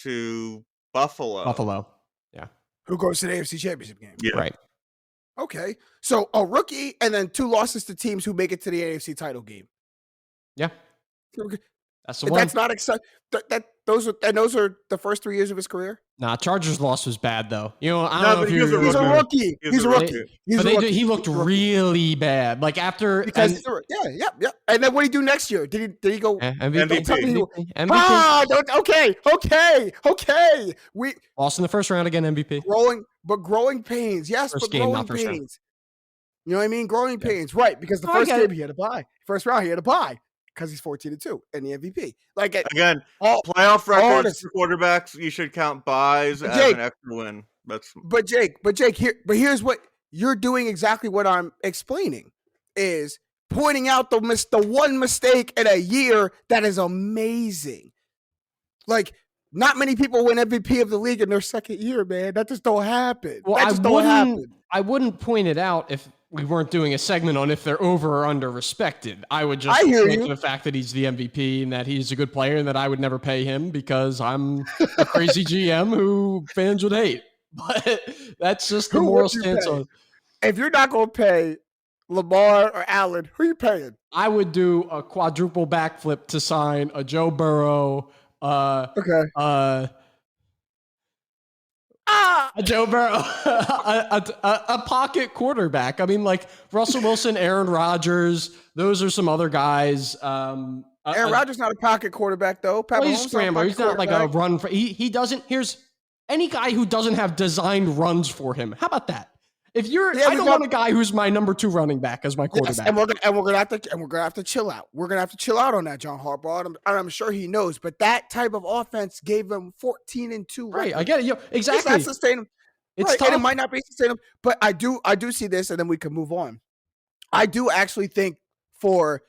to Buffalo.
Who goes to the AFC Championship game?
Yeah.
Right.
Okay, so a rookie and then 2 losses to teams who make it to the AFC title game.
Yeah.
Okay.
That's the one.
That's not exciting. Those are the first 3 years of his career.
Nah, Chargers loss was bad though. You know, I
No,
don't know
but
if
he was a
He's a
rookie.
rookie. He's a rookie.
He looked really bad. Like after
Because yeah. And then what did he do next year? Did he go
MVP.
Ah, okay. We
Lost in the first round again. MVP.
growing pains. Yes,
First
but
game,
growing
not first round.
pains. You know what I mean? Growing pains, right? Because the first game he had to buy. First round he had to buy because he's 14-2 and the MVP. Like
Again,
all,
playoff
all
records for quarterbacks, you should count buys as an extra win.
But Jake, here's what you're doing exactly what I'm explaining is pointing out the one mistake in a year that is amazing. Like not many people win MVP of the league in their second year, man. That just don't happen.
Well,
that just don't happen.
I wouldn't point it out if we weren't doing a segment on if they're over or under respected. I would just point to the fact that he's the MVP and that he's a good player and that I would never pay him because I'm a crazy GM who fans would hate. But that's just the moral stance on.
If you're not going to pay Lamar or Allen, who are you paying?
I would do a quadruple backflip to sign a Joe Burrow. A Joe Burrow, a pocket quarterback. I mean, like Russell Wilson, Aaron Rodgers. Those are some other guys.
Aaron Rodgers not a pocket quarterback though.
He's a scrambler. He's not like a run for. He doesn't. Here's any guy who doesn't have designed runs for him. How about that? If you're, I don't want a guy who's my number 2 running back as my quarterback.
Yes, and we're gonna have to chill out. We're gonna have to chill out on that, John Harbaugh. I'm sure he knows, but that type of offense gave them 14-2.
Right, I get it. Exactly.
It's not sustainable.
It's
tough. And it might not be sustainable, but I do see this, and then we can move on. I do actually think for,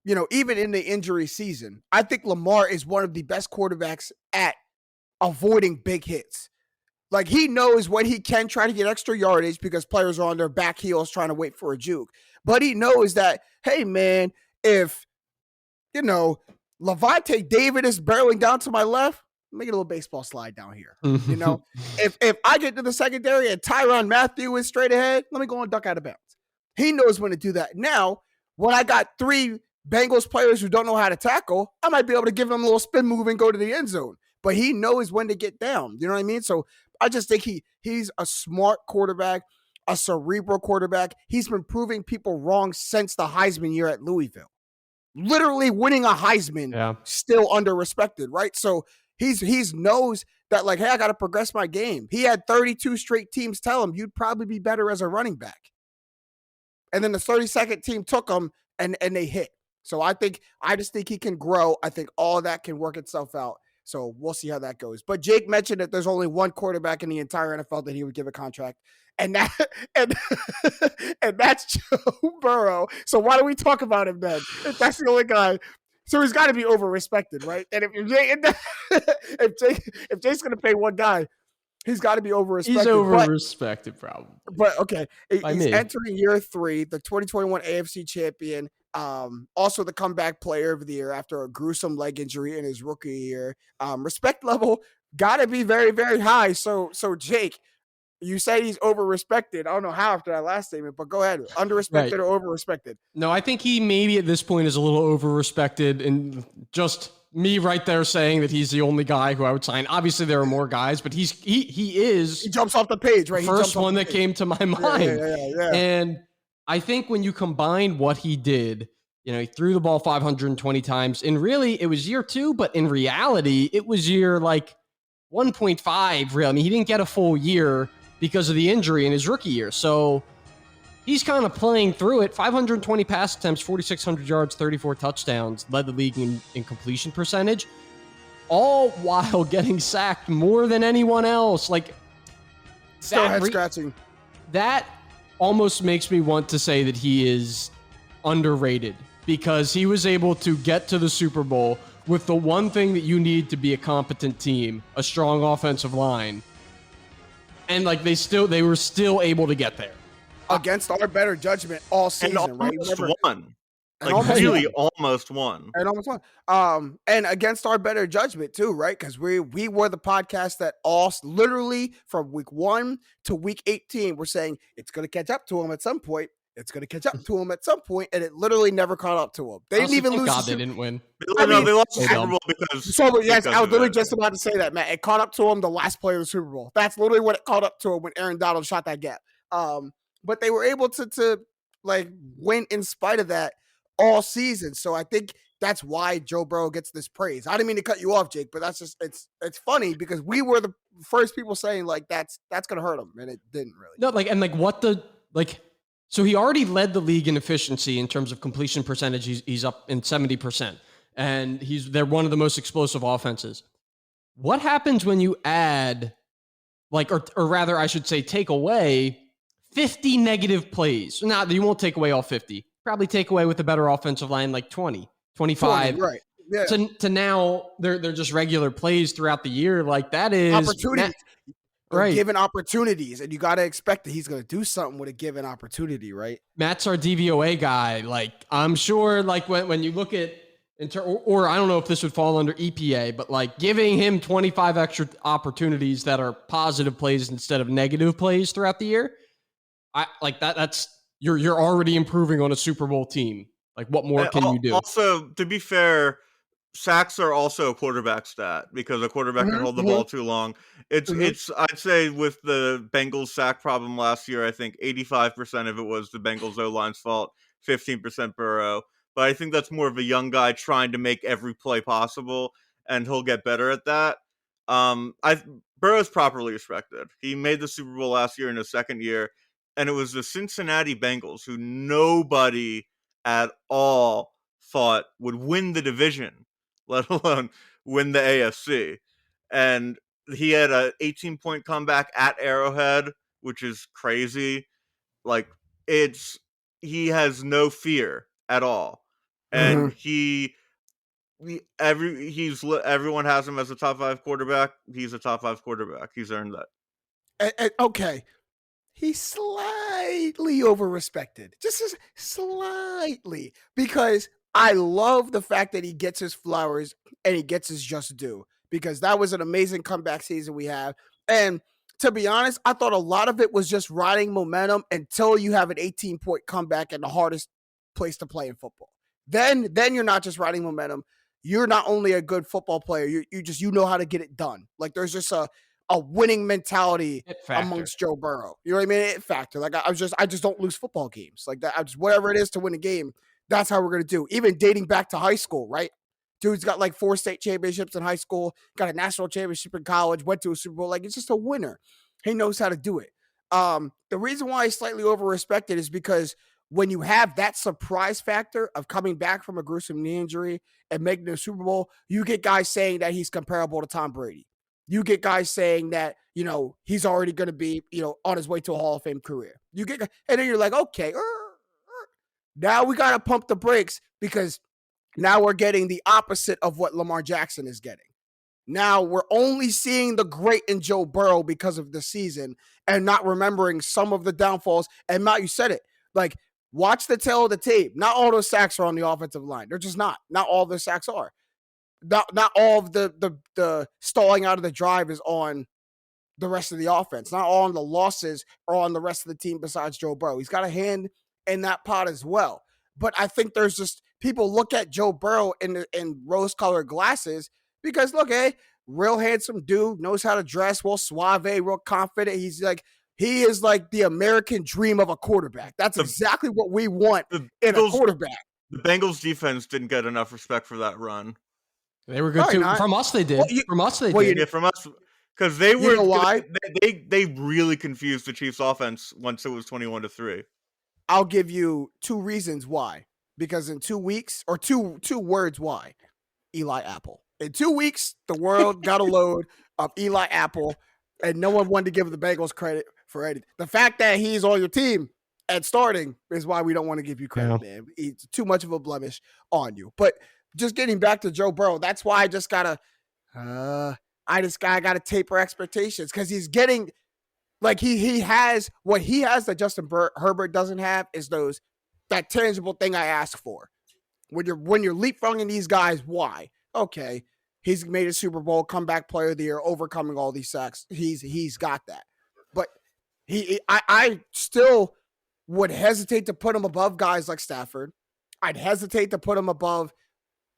even in the injury season, I think Lamar is one of the best quarterbacks at avoiding big hits. Like he knows when he can try to get extra yardage because players are on their back heels trying to wait for a juke. But he knows that, hey man, if Levante David is barreling down to my left, make it a little baseball slide down here. If I get to the secondary and Tyrann Mathieu is straight ahead, let me go and duck out of bounds. He knows when to do that. Now, when I got 3 Bengals players who don't know how to tackle, I might be able to give them a little spin move and go to the end zone. But he knows when to get down. You know what I mean? So I just think he's a smart quarterback, a cerebral quarterback. He's been proving people wrong since the Heisman year at Louisville. Literally winning a Heisman, still under-respected, right? So he's knows that, like, hey, I got to progress my game. He had 32 straight teams tell him you'd probably be better as a running back. And then the 32nd team took him and they hit. So I just think he can grow. I think all that can work itself out. So we'll see how that goes. But Jake mentioned that there's only one quarterback in the entire NFL that he would give a contract. And that's Joe Burrow. So why don't we talk about him then? If that's the only guy. So he's got to be over-respected, right? And if Jake's going to pay one guy, he's got to be over-respected.
He's over-respected, probably.
But okay, he's entering year 3, the 2021 AFC champion. Also the comeback player of the year after a gruesome leg injury in his rookie year. Respect level got to be very, very high. So Jake, you say he's over-respected. I don't know how after that last statement, but go ahead. Under-respected or over-respected?
No, I think he maybe at this point is a little over-respected, and just me right there saying that he's the only guy who I would sign. Obviously, there are more guys, but he is.
He jumps off the page, right?
The first one that came to my mind. Yeah. And I think when you combine what he did, he threw the ball 520 times, and really it was year 2, but in reality, it was year like 1.5. Really, I mean, he didn't get a full year because of the injury in his rookie year. So he's kind of playing through it. 520 pass attempts, 4,600 yards, 34 touchdowns, led the league in completion percentage, all while getting sacked more than anyone else. Like,
still head scratching.
That almost makes me want to say that he is underrated because he was able to get to the Super Bowl with the one thing that you need to be a competent team, a strong offensive line. And like they were still able to get there.
Against our better judgment all season,
and
right?
almost
Remember,
won.
and
Like
almost
really
won.
almost won.
And almost won. And against our better judgment too, right? Because we were the podcast that all literally from week 1 to week 18, we're saying it's going to catch up to him at some point. It's going to catch up to him at some point, and it literally never caught up to him. They didn't even lose.
God, they didn't win.
I mean,
they lost the
they
Super
dumb.
Bowl because.
So yes,
because
I was
of
literally
it.
just about to say that, Matt. It caught up to him the last play of the Super Bowl. That's literally what it caught up to him when Aaron Donald shot that gap. But they were able to like win in spite of that all season. So I think that's why Joe Burrow gets this praise. I didn't mean to cut you off, Jake, but that's just it's funny because we were the first people saying like that's gonna hurt him, and it didn't really.
No, like and like what the like. So he already led the league in efficiency in terms of completion percentage. He's up in 70%, and they're one of the most explosive offenses. What happens when you add, like, or rather, I should say, take away 50 negative plays? Now, you won't take away all 50. Probably take away with a better offensive line, like 20, 25.
20, right. Yeah.
To now, they're just regular plays throughout the year. Like, that is...
opportunities.
Right.
Given opportunities, and you got to expect that he's going to do something with a given opportunity, right?
Matt's our DVOA guy. Like, I'm sure, like, when you look at... or I don't know if this would fall under EPA, but like giving him 25 extra opportunities that are positive plays instead of negative plays throughout the year, I like that. That's you're already improving on a Super Bowl team. Like, what more can you do?
Also, to be fair, sacks are also a quarterback stat because a quarterback can hold the ball too long. It's I'd say with the Bengals sack problem last year, I think 85% of it was the Bengals O-line's fault, 15% Burrow. But I think that's more of a young guy trying to make every play possible, and he'll get better at that. Burrow's properly respected. He made the Super Bowl last year in his second year, and it was the Cincinnati Bengals, who nobody at all thought would win the division, let alone win the AFC. And he had an 18-point comeback at Arrowhead, which is crazy. Like, he has no fear at all. And everyone has him as a top 5 quarterback. He's a top 5 quarterback. He's earned that.
Okay. He's slightly over-respected. Just slightly. Because I love the fact that he gets his flowers and he gets his just due. Because that was an amazing comeback season we have. And to be honest, I thought a lot of it was just riding momentum until you have an 18-point comeback in the hardest place to play in football. Then you're not just riding momentum. You're not only a good football player, you know how to get it done. Like, there's just a winning mentality amongst Joe Burrow. You know what I mean? It factor. Like, I just don't lose football games. Like that, whatever it is to win a game, that's how we're gonna do. Even dating back to high school, right? Dude's got like 4 state championships in high school, got a national championship in college, went to a Super Bowl. Like, it's just a winner. He knows how to do it. The reason why he's slightly over-respected is because when you have that surprise factor of coming back from a gruesome knee injury and making the Super Bowl, you get guys saying that he's comparable to Tom Brady. You get guys saying that, he's already going to be, on his way to a Hall of Fame career. And then you're like, okay, now we got to pump the brakes because now we're getting the opposite of what Lamar Jackson is getting. Now we're only seeing the great in Joe Burrow because of the season and not remembering some of the downfalls. And Matt, you said it, like, watch the tail of the tape. Not all those sacks are on the offensive line. They're just not. Not all the sacks are. Not all of the stalling out of the drive is on the rest of the offense. Not all of the losses are on the rest of the team besides Joe Burrow. He's got a hand in that pot as well. But I think there's just people look at Joe Burrow in rose-colored glasses because, look, real handsome dude, knows how to dress, real suave, real confident. He is like the American dream of a quarterback. That's exactly what we want in a quarterback.
The Bengals defense didn't get enough respect for that run.
They were good too. From us, they did. From us, they did.
Yeah, from us, because they were.
You know why?
They really confused the Chiefs' offense once it was 21-3.
I'll give you 2 reasons why. Because in 2 weeks, or two words why, Eli Apple. In 2 weeks, the world got a load of Eli Apple, and no one wanted to give the Bengals credit for anything. The fact that he's on your team at starting is why we don't want to give you credit, man. It's too much of a blemish on you. But just getting back to Joe Burrow, that's why I gotta taper expectations because he's getting Like he has what he has that Justin Herbert doesn't have is that tangible thing I ask for. When you're leapfrogging these guys, why? Okay, he's made a Super Bowl, comeback player of the year, overcoming all these sacks. He's got that, but I still would hesitate to put him above guys like Stafford. I'd hesitate to put him above,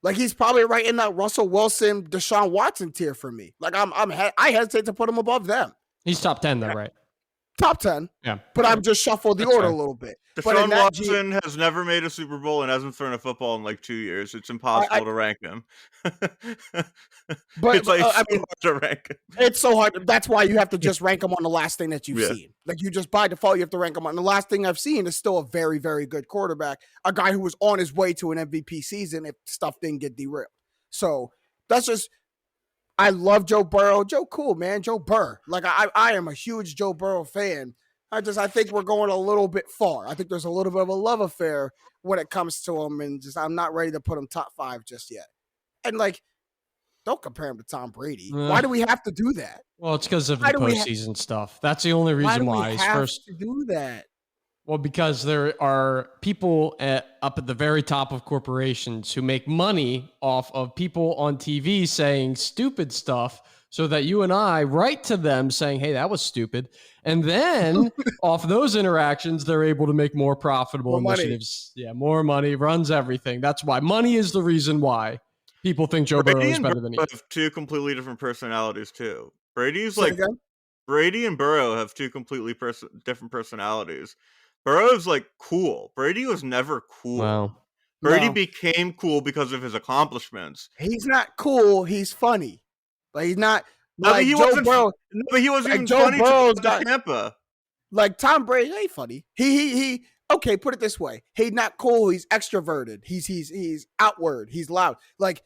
like he's probably right in that Russell Wilson, Deshaun Watson tier for me. Like I hesitate to put him above them.
He's top 10 though, right?
Top 10.
Yeah.
But I'm just shuffled the order a little bit.
Deshaun Watson has never made a Super Bowl and hasn't thrown a football in like 2 years. It's impossible to rank him.
But
it's like
I
so
mean,
hard to rank him.
It's so hard. That's why you have to just rank him on the last thing that you've seen. Like you just by default, you have to rank him on the last thing I've seen is still a very, very good quarterback. A guy who was on his way to an MVP season if stuff didn't get derailed. So that's just, I love Joe Burrow. Joe cool, man. Joe Burr. Like I am a huge Joe Burrow fan. I think we're going a little bit far. I think there's a little bit of a love affair when it comes to him, and just I'm not ready to put him top 5 just yet. And like, don't compare him to Tom Brady. Why do we have to do that?
Well, it's because of the postseason stuff. That's the only reason why.
He's first to do that.
Well, because there are people up at the very top of corporations who make money off of people on TV saying stupid stuff, so that you and I write to them saying, hey, that was stupid. And then off those interactions, they're able to make more profitable initiatives. Yeah, more money runs everything. That's why money is the reason why people think Joe Burrow is better than he is.
Have two completely different personalities too. Brady and Burrow have two completely different personalities. Burrow's like cool. Brady was never cool.
Wow.
Brady became cool because of his accomplishments.
He's not cool. He's funny. But he's not.
No,
like
he
Joe
wasn't.
Burrow,
No, but he wasn't
like
even
Joe
funny
Burrow's
to
got
Tampa.
Like Tom Brady ain't funny. He. Okay, put it this way: he's not cool. He's extroverted. He's outward. He's loud. Like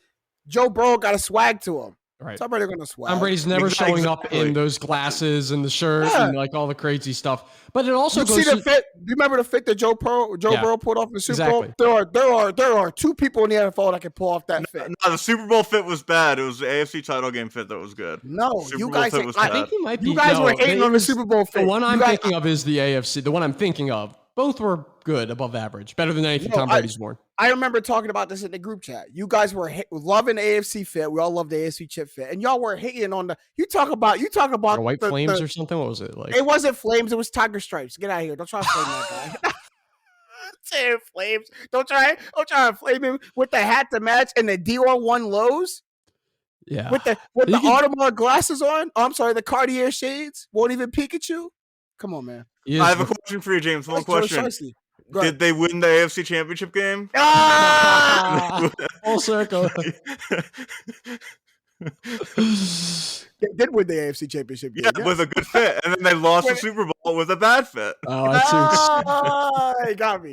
Joe Burrow got a swag to him.
Right.
Somebody gonna swag.
Tom Brady's never showing up in those glasses and the shirt and like all the crazy stuff. But it also goes.
See the fit? Do you remember the fit that Joe Burrow pulled off in the Super Bowl? There are two people in the NFL that can pull off that fit.
No, the Super Bowl fit was bad. It was the AFC title game fit that was good.
No,
Super
you
Bowl
guys.
fit was
I
bad.
think he might be. You guys were hating on the Super Bowl fit.
The one I'm thinking of is the AFC. The one I'm thinking of. Both were good, above average, better than anything Tom Brady's worn.
I remember talking about this in the group chat. You guys were loving the AFC fit. We all love the AFC chip fit, and y'all were hating on the. You talk about
white flames or something. What was it like?
It wasn't flames. It was tiger stripes. Get out of here! Don't try to flame that guy. Say flames. Don't try to flame him with the hat to match and the DR1 lows.
Yeah,
with the Audemars glasses on. Oh, I'm sorry, the Cartier shades won't even Pikachu. Come on, man.
I have a question for you, James. One question. Did they win the AFC Championship game?
Full circle.
They did win the AFC Championship game.
Yeah, with a good fit. And then they lost the Super Bowl with a bad fit.
Oh, I see.
He got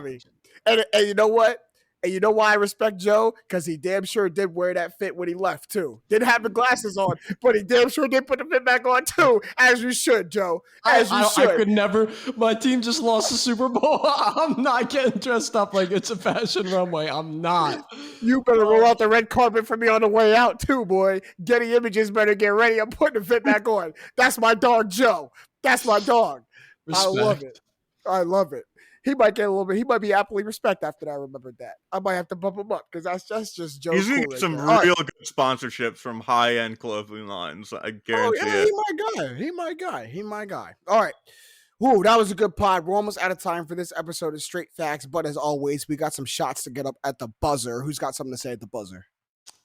me. And you know what? And you know why I respect Joe? Because he damn sure did wear that fit when he left, too. Didn't have the glasses on, but he damn sure did put the fit back on, too. As you should, Joe. As you should.
I could never. My team just lost the Super Bowl. I'm not getting dressed up like it's a fashion runway. I'm not.
You better roll out the red carpet for me on the way out, too, boy. Getty Images better get ready. I'm putting the fit back on. That's my dog, Joe. That's my dog.
Respect.
I love it. He might get a little bit. He might be aptly respect after I remembered that. I might have to bump him up because that's just Joe.
He's gonna get some real good sponsorships from high-end clothing lines. I guarantee it.
He my guy. All right. Woo, that was a good pod. We're almost out of time for this episode of Straight Facts, but as always, we got some shots to get up at the buzzer. Who's got something to say at the buzzer?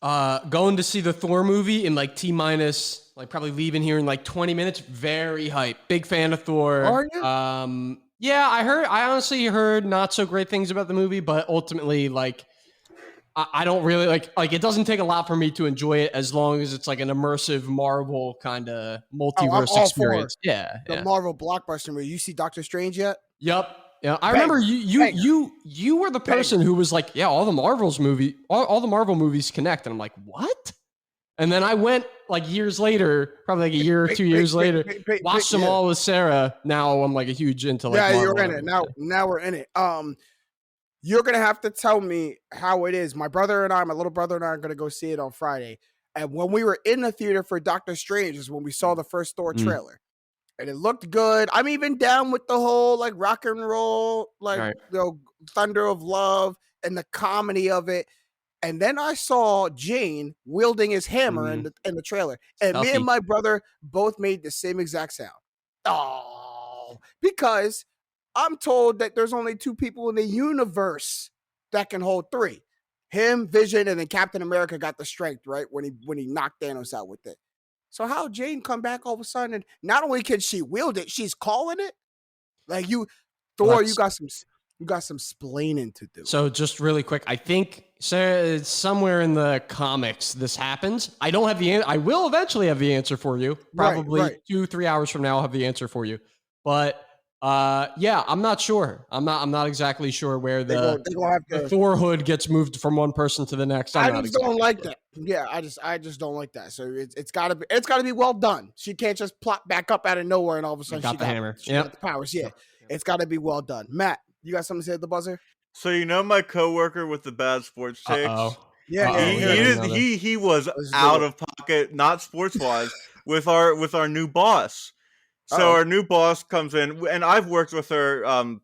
Going to see the Thor movie in like T-minus, like probably leaving here in like 20 minutes. Very hype. Big fan of Thor.
Are you?
Yeah, I honestly heard not so great things about the movie, but ultimately, like, I don't really like it doesn't take a lot for me to enjoy it as long as it's like an immersive Marvel kind of multiverse experience. Yeah.
The Marvel blockbuster movie. You see Doctor Strange yet?
Yep. Yeah. I remember you were the person who was like, yeah, all the Marvel movies connect. And I'm like, what? And then I went like years later, probably like a year or 2 years later, watched them all with Sarah. Now I'm like a huge into like Marvel.
You're in it. Now we're in it. You're gonna have to tell me how it is. My little brother and I are gonna go see it on Friday. And when we were in the theater for Doctor Strange is when we saw the first Thor trailer. and it looked good. I'm even down with the whole like rock and roll, like
Right.
thunder of love and the comedy of it. And then I saw Jane wielding his hammer in the trailer, and me and
Stuffy.
my brother both made the same exact sound. Oh, because I'm told that there's only 2 people in the universe that can hold 3. Him, Vision, and then Captain America got the strength, right? When he knocked Thanos out with it. So how Jane come back all of a sudden and not only can she wield it, she's calling it? Like you, Thor, you got some splaining to do.
So just really quick, I think somewhere in the comics this happens. I don't have the answer. I will eventually have the answer for you. Probably 2-3 hours from now, I'll have the answer for you. But yeah, I'm not sure. I'm not exactly sure where the Thor hood gets moved from one person to the next.
I just don't like that. Yeah, I just don't like that. So it's gotta be well done. She can't just plop back up out of nowhere and all of a sudden she got the hammer. She got the powers. Yeah. It's gotta be well done. Matt, you got something to say at the buzzer?
So you know my coworker with the bad sports takes?
Yeah.
He was out of pocket, not sports wise, with our new boss. So our new boss comes in, and I've worked with her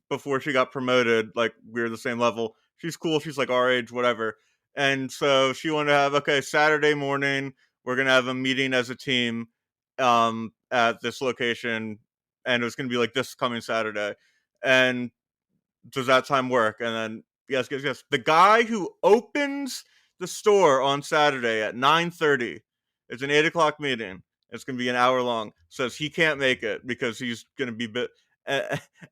before she got promoted. Like we were the same level. She's cool. She's like our age, whatever. And so she wanted to have Saturday morning we're gonna have a meeting as a team at this location, and it was gonna be like this coming Saturday. And does that time work? And then yes. The guy who opens the store on Saturday at 9:30, it's an 8:00 meeting. It's going to be an hour long. Says he can't make it because he's going to be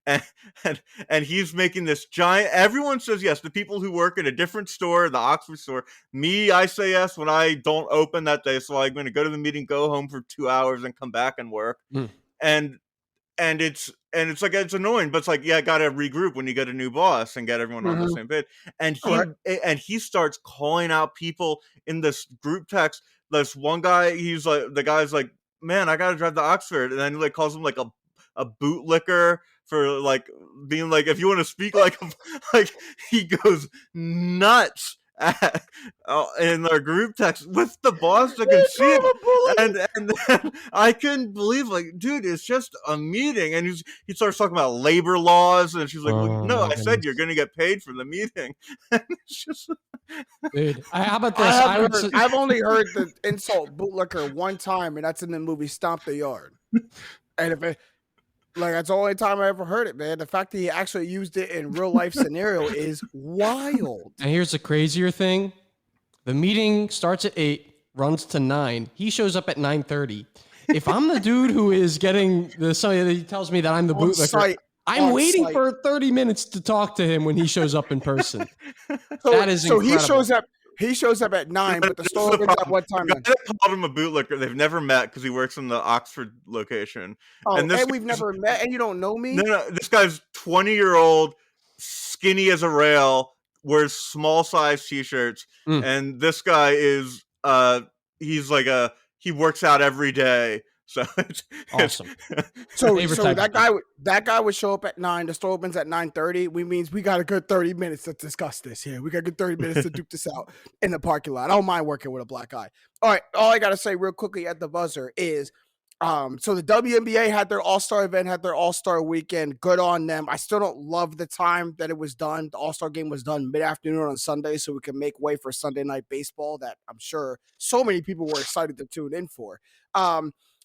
and he's making this giant. Everyone says yes. The people who work at a different store, the Oxford store. Me, I say yes when I don't open that day. So I'm going to go to the meeting, go home for 2 hours, and come back and work. And it's like it's annoying, but it's like gotta regroup when you get a new boss and get everyone on the same page. And he starts calling out people in this group text. This one guy, the guy's like, man, I gotta drive to Oxford, and then he like calls him like a bootlicker for like being like, if you want to speak like he goes nuts in our group text with the boss that can see it, and then I couldn't believe, like, dude, it's just a meeting, and he starts talking about labor laws, and she's like, well, no, I said you're gonna get paid for the meeting. And it's just,
dude, how about this?
I've only heard the insult bootlicker one time, and that's in the movie Stomp the Yard. And if it that's the only time I ever heard it, man. The fact that he actually used it in real life scenario is wild.
And here's the crazier thing. The meeting starts at 8, runs to 9. He shows up at 9:30. If I'm the dude who is getting he tells me that I'm the bootlicker, I'm waiting for 30 minutes to talk to him when he shows up in person. That is incredible.
He shows up at 9, but the store opens at what time?
I called him a bootlicker. They've never met because he works in the Oxford location.
Oh, and we've never met, and you don't know me?
No. This guy's 20-year-old, skinny as a rail, wears small size t-shirts, and this guy is he works out every day. So it's
awesome.
So that guy would show up at 9. The store opens at 9:30. We means we got a good 30 minutes to discuss this. Yeah, we got a good 30 minutes to duke this out in the parking lot. I don't mind working with a black guy. All right, all I gotta say real quickly at the buzzer is, so the WNBA had their All-Star event, had their All-Star weekend. Good on them. I still don't love the time that it was done. The All-Star game was done mid-afternoon on Sunday, so we can make way for Sunday night baseball that I'm sure so many people were excited to tune in for.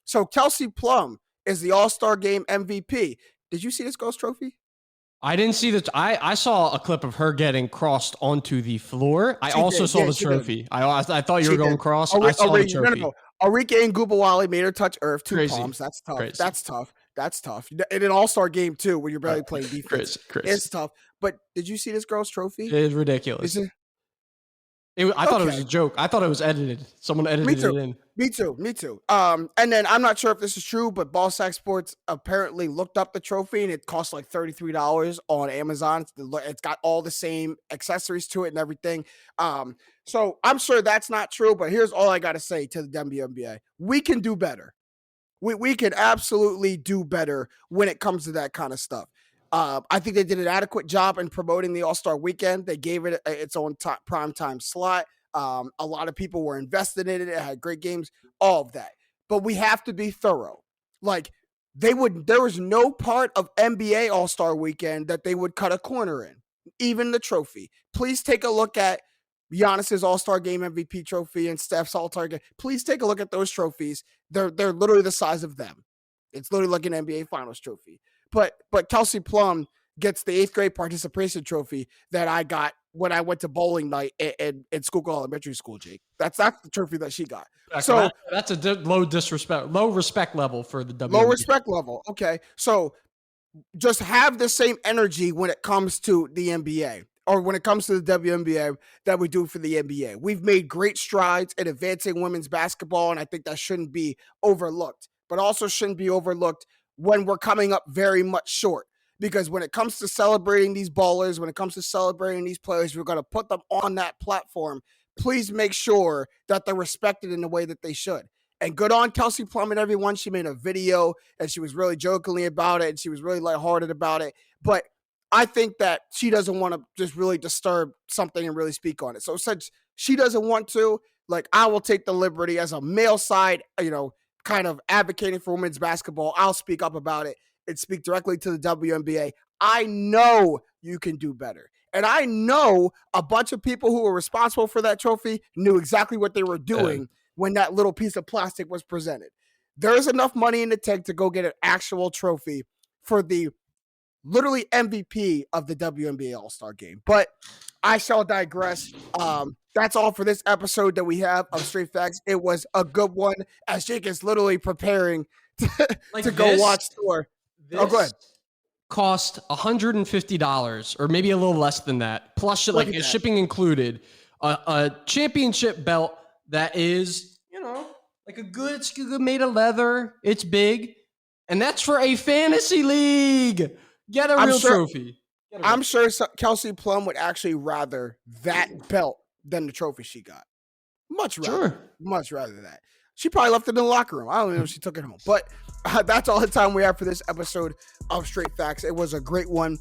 So Kelsey Plum is the All-Star Game MVP. Did you see this Ghost Trophy?
I didn't see that. I saw a clip of her getting crossed onto the floor. I also saw the trophy. I thought you were going cross. I saw the trophy.
No. Arike and Gubawale made her touch earth. 2 palms. That's tough. Crazy. That's tough. In an All-Star game, too, when you're barely playing defense. Crazy. It's tough. But did you see this girl's trophy?
It is ridiculous. I thought it was a joke. I thought it was edited. Someone edited it in.
Me too. And then I'm not sure if this is true, but Ballsack Sports apparently looked up the trophy and it cost like $33 on Amazon. It's got all the same accessories to it and everything. So I'm sure that's not true, but here's all I got to say to the WNBA. We can do better. We can absolutely do better when it comes to that kind of stuff. I think they did an adequate job in promoting the All-Star weekend. They gave it its own primetime slot. A lot of people were invested in it. It had great games, all of that. But we have to be thorough. Like, there was no part of NBA All-Star Weekend that they would cut a corner in, even the trophy. Please take a look at Giannis's All-Star Game MVP trophy and Steph's All-Star Game. Please take a look at those trophies. They're literally the size of them. It's literally like an NBA Finals trophy. But Kelsey Plum gets the 8th grade participation trophy that I got when I went to bowling night in Schuylkill Elementary School, Jake. That's the trophy that she got. So
that's a low respect level for the WNBA.
Low respect level. Okay. So just have the same energy when it comes to the NBA or when it comes to the WNBA that we do for the NBA. We've made great strides in advancing women's basketball, and I think that shouldn't be overlooked, but also shouldn't be overlooked when we're coming up very much short. Because when it comes to celebrating these ballers, when it comes to celebrating these players, we're going to put them on that platform. Please make sure that they're respected in the way that they should. And good on Kelsey Plum and everyone. She made a video and she was really jokingly about it and she was really lighthearted about it. But I think that she doesn't want to just really disturb something and really speak on it. So since she doesn't want to, like, I will take the liberty as a male side, kind of advocating for women's basketball. I'll speak up about it and speak directly to the WNBA. I know you can do better. And I know a bunch of people who were responsible for that trophy knew exactly what they were doing when that little piece of plastic was presented. There's enough money in the tank to go get an actual trophy for the literally MVP of the WNBA All-Star Game. But I shall digress. That's all for this episode that we have of Straight Facts. It was a good one as Jake is literally preparing to go watch Thor. Go ahead.
Cost $150 or maybe a little less than that. Plus shipping included. A championship belt that is, like it's good made of leather. It's big. And that's for a fantasy league. Get a real trophy.
I'm sure Kelsey Plum would actually rather that belt than the trophy she got. Much rather that. She probably left it in the locker room. I don't even know if she took it home. But that's all the time we have for this episode of Straight Facts. It was a great one.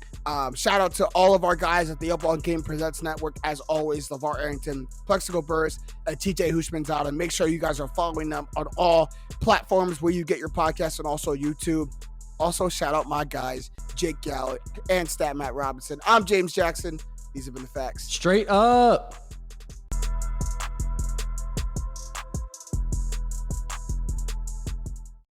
Shout out to all of our guys at the Up On Game Presents Network. As always, LeVar Arrington, Plexico Burris, and TJ Hushmanzada. Make sure you guys are following them on all platforms where you get your podcasts and also YouTube. Also, shout out my guys, Jake Gallant and Stat Matt Robinson. I'm James Jackson. These have been the facts.
Straight up.